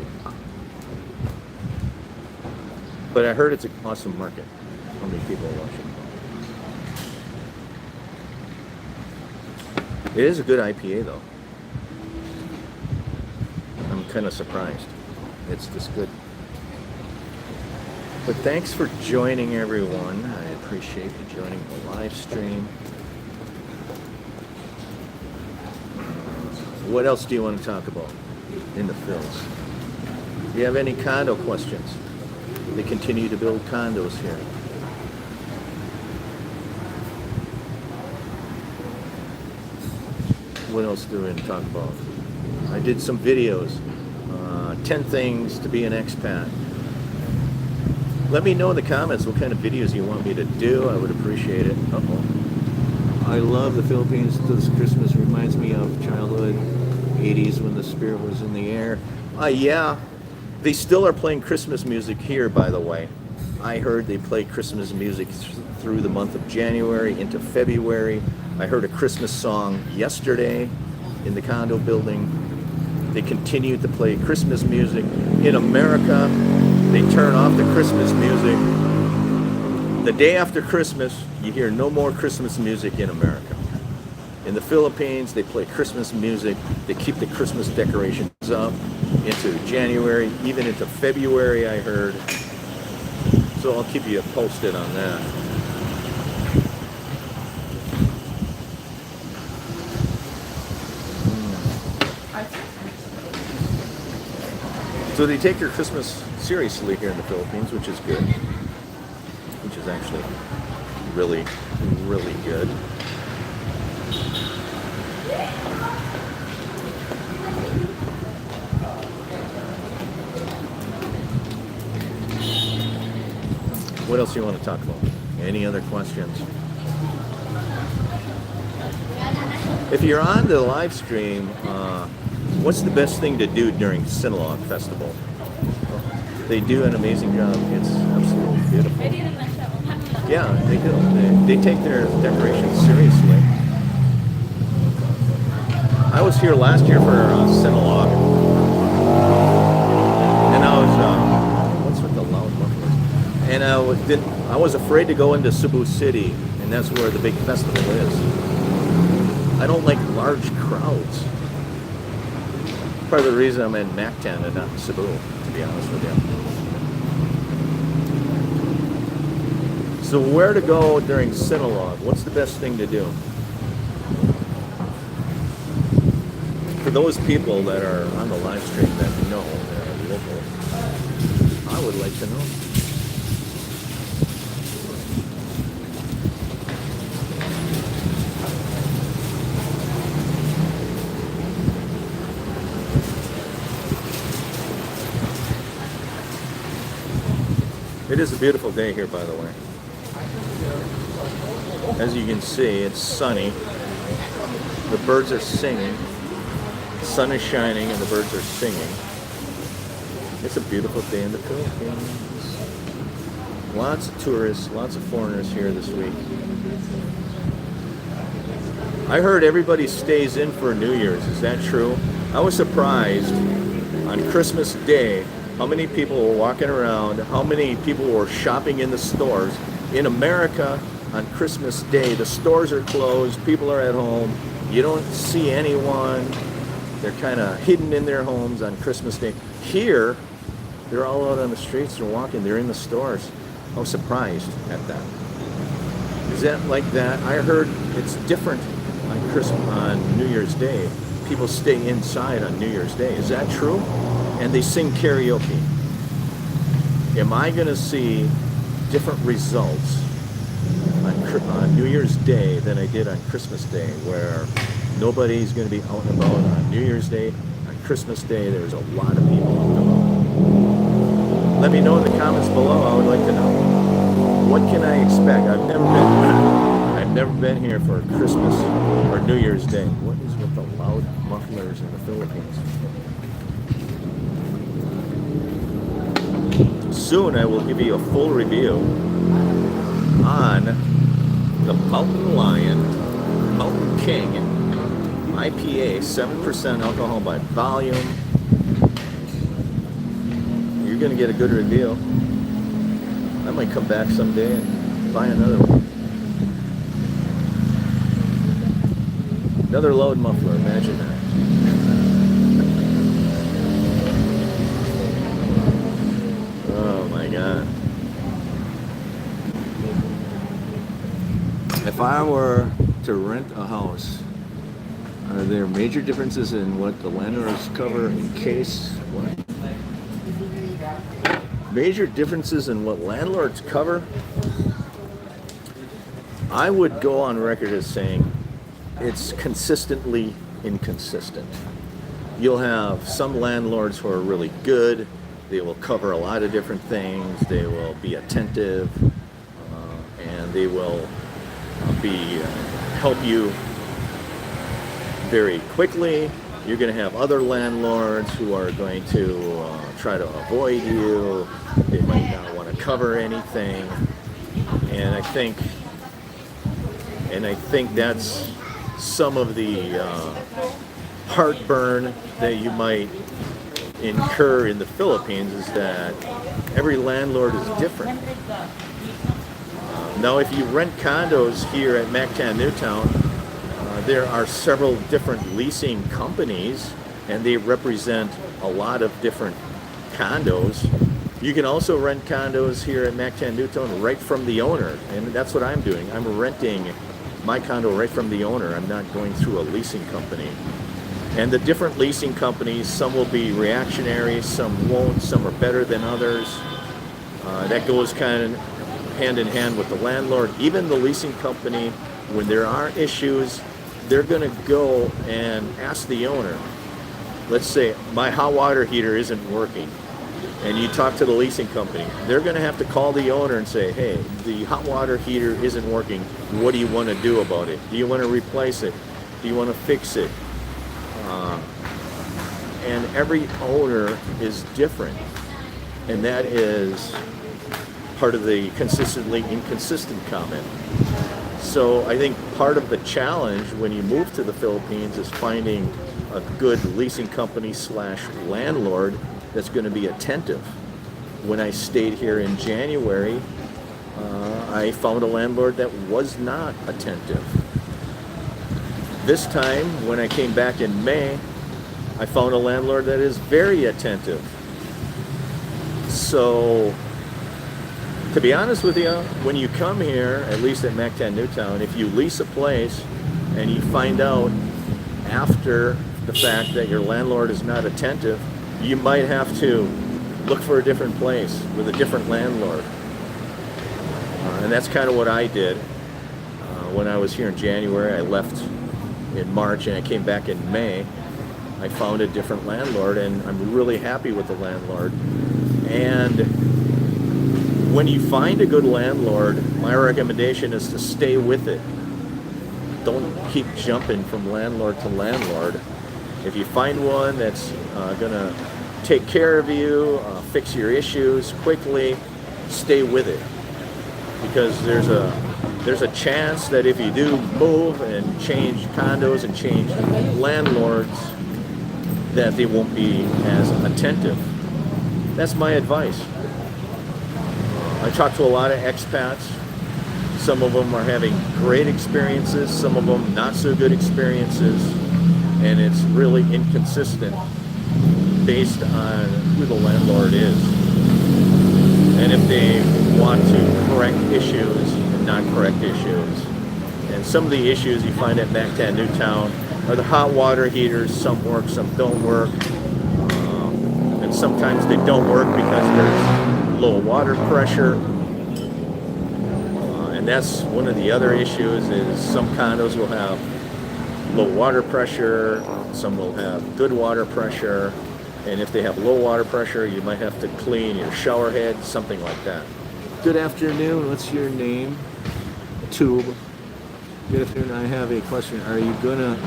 But I heard it's an awesome market. How many people are watching? It is a good IPA though. I'm kind of surprised. It's this good. But thanks for joining, everyone. I appreciate you joining the live stream. What else do you want to talk about in the Phils? Do you have any condo questions? They continue to build condos here. What else do we want to talk about? I did some videos. 10 things to be an expat. Let me know in the comments what kind of videos you want me to do. I would appreciate it. I love the Philippines. This Christmas reminds me of childhood, 80s when the spirit was in the air. Yeah, they still are playing Christmas music here, by the way. I heard they play Christmas music through the month of January into February. I heard a Christmas song yesterday in the condo building. They continue to play Christmas music. In America, they turn off the Christmas music The day after Christmas, you hear no more Christmas music in America. In the Philippines, they play Christmas music. They keep the Christmas decorations up into January, even into February, I heard. So I'll keep you posted on that. So they take their Christmas seriously here in the Philippines, which is good. Which is actually really, really good. What else do you want to talk about? Any other questions? If you're on the live stream, what's the best thing to do during Sinulog Festival? They do an amazing job. It's absolutely beautiful. Yeah, they do. They take their decorations seriously. I was here last year for Sinulog, and I was what's with the loud mufflers? And I was afraid to go into Cebu City, and that's where the big festival is. I don't like large crowds. Part of the reason I'm in Mactan and not in Cebu, to be honest with you. So where to go during Sinulog? What's the best thing to do? For those people that are on the live stream that know, that are local, I would like to know. It is a beautiful day here, by the way. As you can see, it's sunny. The birds are singing. The sun is shining and the birds are singing. It's a beautiful day in the Philippines. Lots of tourists, lots of foreigners here this week. I heard everybody stays in for New Year's. Is that true? I was surprised on Christmas Day how many people were walking around, how many people were shopping in the stores. In America, on Christmas Day, the stores are closed, people are at home, you don't see anyone, they're kind of hidden in their homes on Christmas Day. Here, they're all out on the streets, they're walking, they're in the stores. I was surprised at that. Is that like that? I heard it's different on New Year's Day. People stay inside on New Year's Day. Is that true? And they sing karaoke. Am I going to see different results on New Year's Day than I did on Christmas Day, where nobody's going to be out and about on New Year's Day? On Christmas Day, there's a lot of people out and about. Let me know in the comments below. I would like to know. What can I expect? I've never been here for Christmas or New Year's Day. What is with the loud mufflers in the Philippines? Soon I will give you a full review on the Mountain Lion, Mountain King IPA, 7% alcohol by volume. You're going to get a good review. I might come back someday and buy another one. Another loud muffler, imagine that. Oh my God. If I were to rent a house, are there major differences in what the landlords cover in case what? Major differences in what landlords cover? I would go on record as saying it's consistently inconsistent. You'll have some landlords who are really good. They will cover a lot of different things. They will be attentive, and they will help you very quickly. You're going to have other landlords who are going to try to avoid you. They might not want to cover anything, and I think that's some of the heartburn that you might incur in the Philippines, is that every landlord is different. Now, if you rent condos here at Mactan Newtown, there are several different leasing companies, and they represent a lot of different condos. You can also rent condos here at Mactan Newtown right from the owner, and that's what I'm doing. I'm renting my condo right from the owner. I'm not going through a leasing company. And the different leasing companies, some will be reactionary, some won't, some are better than others. That goes kind of hand in hand with the landlord. Even the leasing company, when there are issues, they're going to go and ask the owner. Let's say my hot water heater isn't working, and you talk to the leasing company. They're going to have to call the owner and say, hey, the hot water heater isn't working. What do you want to do about it? Do you want to replace it? Do you want to fix it? And every owner is different, and that is part of the consistently inconsistent comment. So I think part of the challenge when you move to the Philippines is finding a good leasing company / landlord that's going to be attentive. When I stayed here in January, I found a landlord that was not attentive. This time, when I came back in May, I found a landlord that is very attentive. So, to be honest with you, when you come here, at least at Mactan Newtown, if you lease a place and you find out after the fact that your landlord is not attentive, you might have to look for a different place with a different landlord. And that's kind of what I did. When I was here in January, I left in March and I came back in May. I found a different landlord, and I'm really happy with the landlord. And when you find a good landlord, my recommendation is to stay with it. Don't keep jumping from landlord to landlord. If you find one that's going to take care of you, fix your issues quickly, stay with it. Because there's a chance that if you do move and change condos and change landlords, that they won't be as attentive. That's my advice. I talk to a lot of expats. Some of them are having great experiences, some of them not so good experiences, and it's really inconsistent based on who the landlord is. And if they want to correct issues and not correct issues. And some of the issues you find at Mactan Newtown are the hot water heaters. Some work, some don't work. And sometimes they don't work because there's low water pressure. And that's one of the other issues is some condos will have low water pressure, some will have good water pressure. And if they have low water pressure, you might have to clean your shower head, something like that. Good afternoon. What's your name? Tube. Good afternoon. I have a question. Are you going to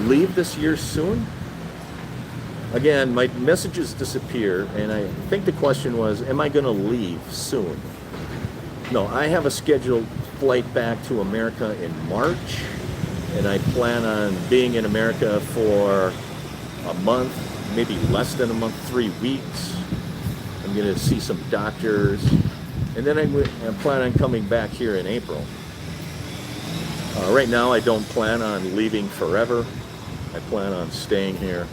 leave this year soon? Again, my messages disappear, and I think the question was, am I going to leave soon? No, I have a scheduled flight back to America in March, and I plan on being in America for a month, maybe less than a month, 3 weeks. I'm going to see some doctors, and then I plan on coming back here in April. Right now, I don't plan on leaving forever. I plan on staying here,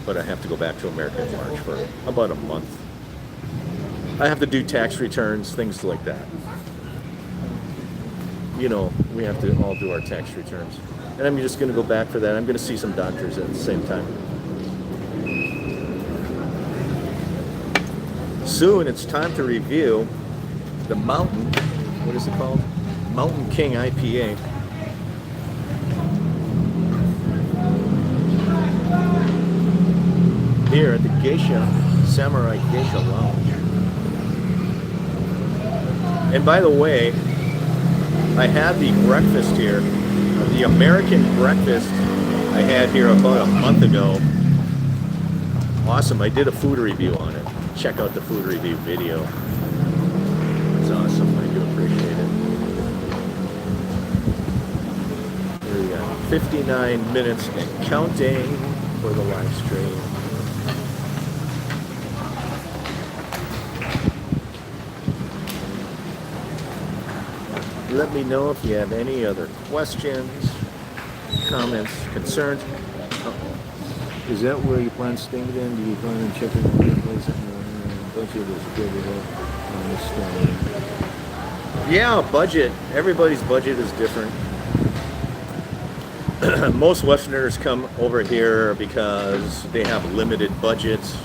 but I have to go back to America in March for about a month. I have to do tax returns, things like that. You know, we have to all do our tax returns. And I'm just going to go back for that. I'm going to see some doctors at the same time. Soon it's time to review the Mountain, what is it called? Mountain King IPA. Here at the Geisha, Samurai Geisha Lounge. And by the way, I had the breakfast here, the American breakfast I had here about a month ago. Awesome, I did a food review on it. Check out the food review video. It's awesome, I do appreciate it. Here we go, 59 minutes and counting for the live stream. let me know if you have any other questions, comments, concerns. Is that where you plan to stay then? Do you plan on checking out the place? Budget is good enough. Yeah, budget. Everybody's budget is different. Most Westerners come over here because they have limited budgets.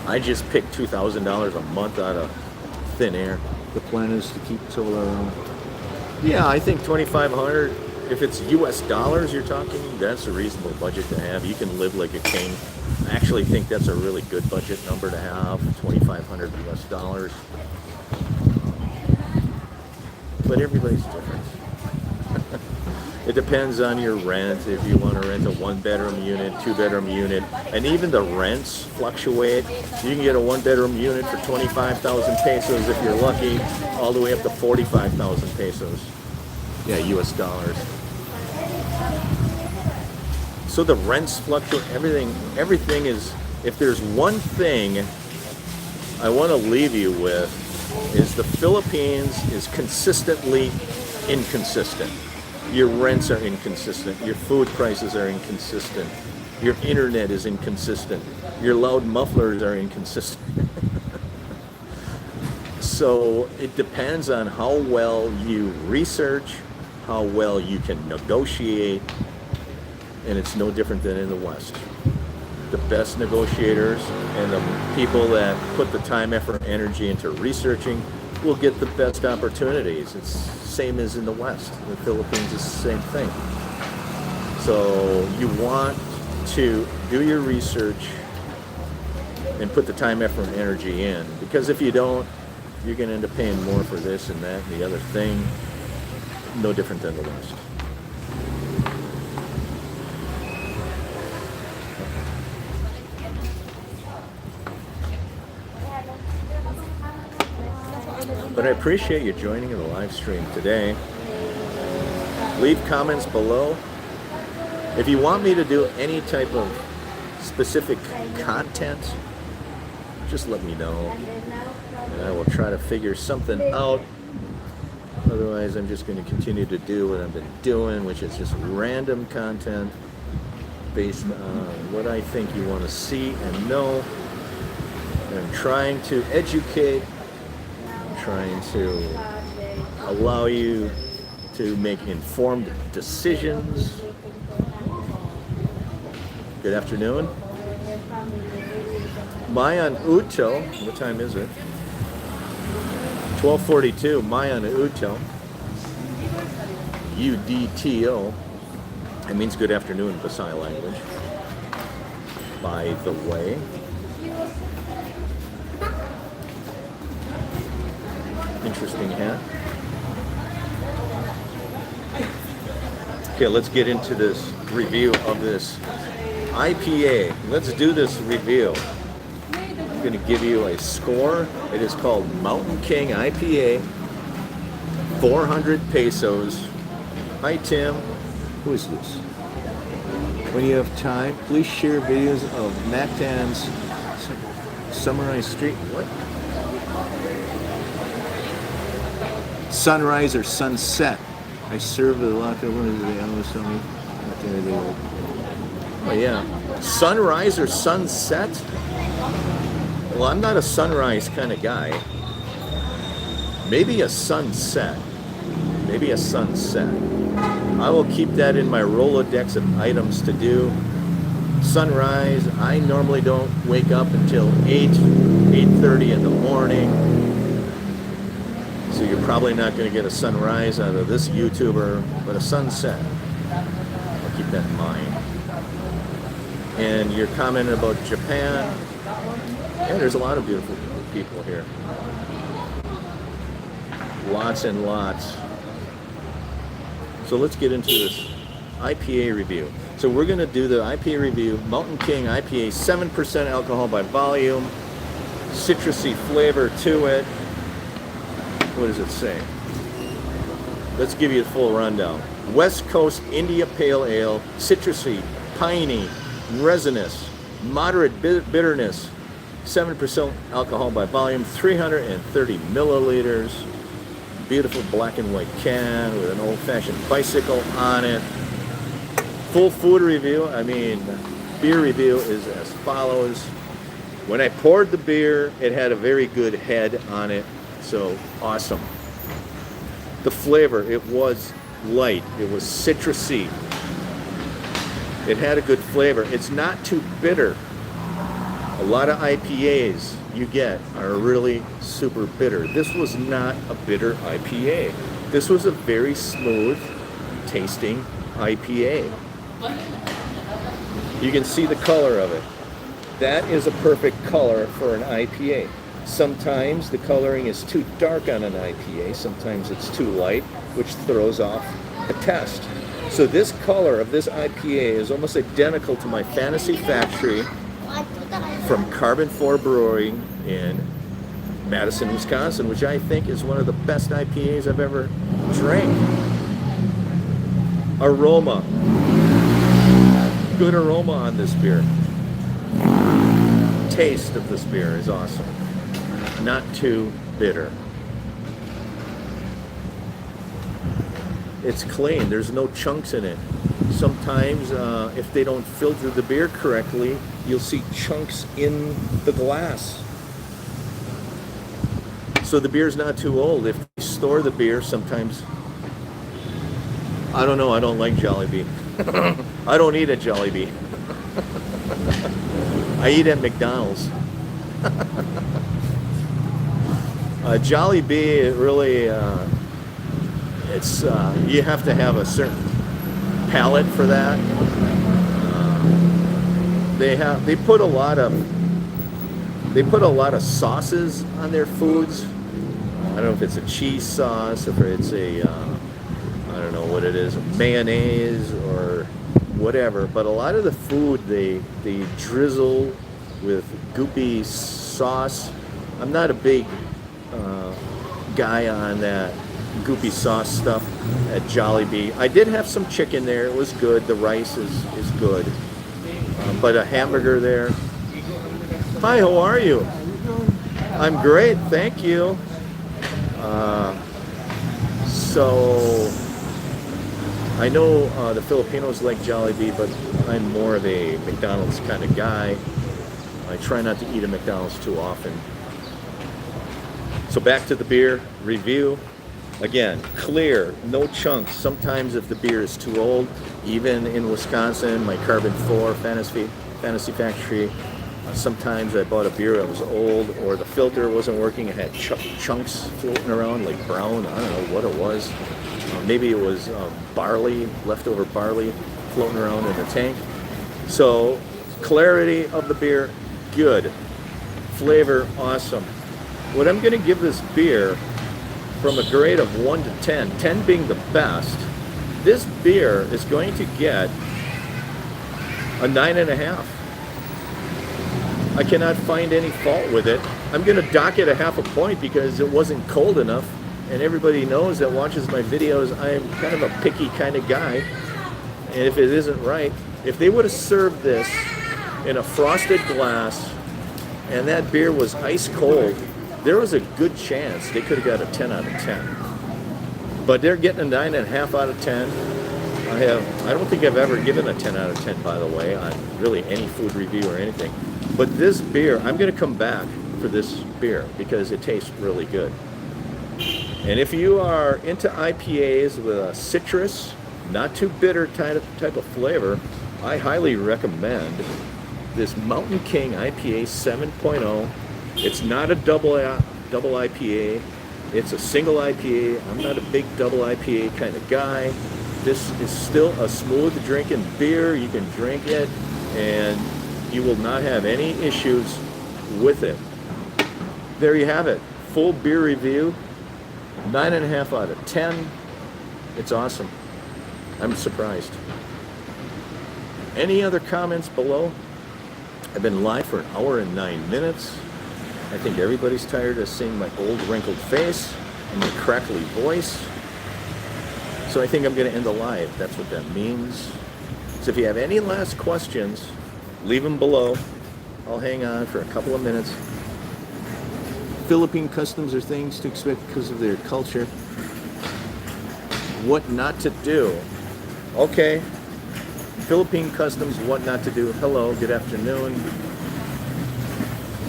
I just picked $2,000 a month out of thin air. The plan is to keep till Yeah, I think 2,500. If it's U.S. dollars you're talking, that's a reasonable budget to have. You can live like a king. I actually think that's a really good budget number to have, 2,500 U.S. dollars. But everybody's different. It depends on your rent. If you want to rent a 1-bedroom unit, 2-bedroom unit, and even the rents fluctuate. You can get a 1-bedroom unit for 25,000 pesos if you're lucky, all the way up to 45,000 pesos. Yeah, U.S. dollars. So the rents fluctuate. Everything is. If there's one thing I want to leave you with, is the Philippines is consistently inconsistent. Your rents are inconsistent. Your food prices are inconsistent. Your internet is inconsistent. Your loud mufflers are inconsistent. So it depends on how well you research, how well you can negotiate, and it's no different than in the West. The best negotiators and the people that put the time, effort, energy into researching will get the best opportunities. It's same as in the West. The Philippines is the same thing. So you want to do your research and put the time, effort, and energy in, because if you don't, you're going to end up paying more for this and that and the other thing. No different than the West. But I appreciate you joining in the live stream today. Leave comments below. If you want me to do any type of specific content, just let me know. And I will try to figure something out. Otherwise, I'm just going to continue to do what I've been doing, which is just random content based on what I think you want to see and know. And I'm trying to educate, trying to allow you to make informed decisions. Good afternoon. Mayan Uto, what time is it? 12:42, Mayan Uto. UDTO. It means good afternoon in Visay language. By the way. Interesting hat. Okay, let's get into this review of this IPA. Let's do this review. I'm going to give you a score. It is called Mountain King IPA, 400 pesos. Hi, Tim. Who is this? When you have time, please share videos of Mactan's Samurai Street. What? sunrise or sunset. I serve a lot of one of the analysts tell me. Oh yeah. Sunrise or sunset? Well, I'm not a sunrise kind of guy. Maybe a sunset. Maybe a sunset. I will keep that in my Rolodex of items to do. Sunrise, I normally don't wake up until 8:30 in the morning. So you're probably not going to get a sunrise out of this YouTuber, but a sunset. I'll keep that in mind. And you're commenting about Japan. Yeah, there's a lot of beautiful people here. Lots and lots. So let's get into this IPA review. So we're going to do the IPA review. Mountain King IPA, 7% alcohol by volume. Citrusy flavor to it. What does it say? Let's give you a full rundown. West Coast India Pale Ale, citrusy, piney, resinous, moderate bitterness, 7% alcohol by volume, 330 milliliters. Beautiful black and white can with an old-fashioned bicycle on it. Full food review, I mean, beer review is as follows. When I poured the beer, it had a very good head on it, so awesome. The flavor, it was light, it was citrusy. It had a good flavor. It's not too bitter. A lot of IPAs you get are really super bitter. This was not a bitter IPA. This was a very smooth tasting IPA. You can see the color of it. That is a perfect color for an IPA. Sometimes the coloring is too dark on an IPA. Sometimes it's too light, which throws off a test. So this color of this IPA is almost identical to my Fantasy Factory from Carbon 4 Brewing in Madison, Wisconsin, which I think is one of the best IPAs I've ever drank. Aroma. Good aroma on this beer. Taste of this beer is awesome. Not too bitter. It's clean. There's no chunks in it. Sometimes, if they don't filter the beer correctly, you'll see chunks in the glass. So the beer's not too old. If you store the beer, sometimes, I don't know, I don't like Jollibee. I don't eat at Jollibee. I eat at McDonald's. Jollibee, it really, it's you have to have a certain palate for that. They put a lot of sauces on their foods. I don't know if it's a cheese sauce, if it's a I don't know what it is, mayonnaise or whatever. But a lot of the food they drizzle with goopy sauce. I'm not a big guy on that goopy sauce stuff at Jollibee. I did have some chicken there. It was good. The rice is good. But a hamburger there. Hi, how are you? I'm great, thank you. So I know the Filipinos like Jollibee, but I'm more of a McDonald's kind of guy. I try not to eat at McDonald's too often. So back to the beer review. Again, clear, no chunks. Sometimes if the beer is too old, even in Wisconsin, my Carbon 4 Fantasy Factory, sometimes I bought a beer that was old or the filter wasn't working. It had chunks floating around like brown. I don't know what it was. Maybe it was barley, leftover barley floating around in the tank. So clarity of the beer, good. Flavor, awesome. What I'm going to give this beer from a grade of 1 to 10, 10 being the best, this beer is going to get a 9.5. I cannot find any fault with it. I'm going to dock it a half a point because it wasn't cold enough, and everybody knows that watches my videos, I'm kind of a picky kind of guy, and if it isn't right, if they would have served this in a frosted glass and that beer was ice cold, there was a good chance they could have got a 10 out of 10. But they're getting a 9.5 out of 10. I don't think I've ever given a 10 out of 10, by the way, on really any food review or anything. But this beer, I'm going to come back for this beer because it tastes really good. And if you are into IPAs with a citrus, not too bitter type of flavor, I highly recommend this Mountain King IPA 7.0. It's not a double IPA. It's a single IPA. I'm not a big double IPA kind of guy. This is still a smooth drinking beer. You can drink it and you will not have any issues with it. There you have it. Full beer review. 9.5 out of 10. It's awesome. I'm surprised. Any other comments below? I've been live for 1 hour and 9 minutes. I think everybody's tired of seeing my old wrinkled face and my crackly voice. So I think I'm going to end the live. That's what that means. So if you have any last questions, leave them below. I'll hang on for a couple of minutes. Philippine customs are things to expect because of their culture. What not to do. Okay. Philippine customs, what not to do. Hello, good afternoon.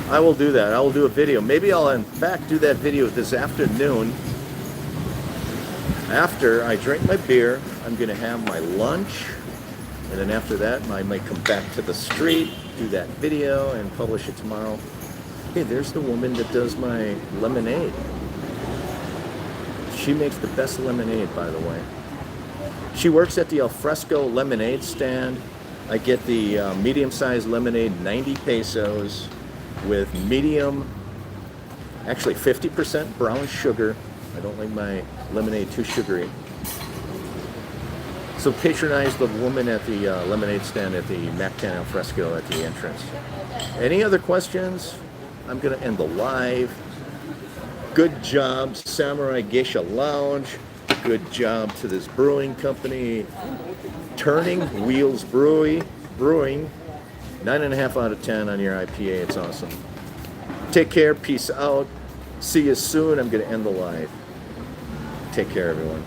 I will do that. I will do a video. Maybe I'll in fact do that video this afternoon. After I drink my beer, I'm going to have my lunch. And then after that, I might come back to the street, do that video, and publish it tomorrow. Hey, there's the woman that does my lemonade. She makes the best lemonade, by the way. She works at the Alfresco lemonade stand. I get the medium-sized lemonade, 90 pesos, with medium, actually 50% brown sugar. I don't like my lemonade too sugary. So patronize the woman at the lemonade stand at the Mactan Alfresco at the entrance. Any other questions? I'm going to end the live. Good job, Samurai Geisha Lounge. Good job to this brewing company. Turning Wheels Brewing. 9.5 out of 10 on your IPA. It's awesome. Take care. Peace out. See you soon. I'm going to end the live. Take care, everyone.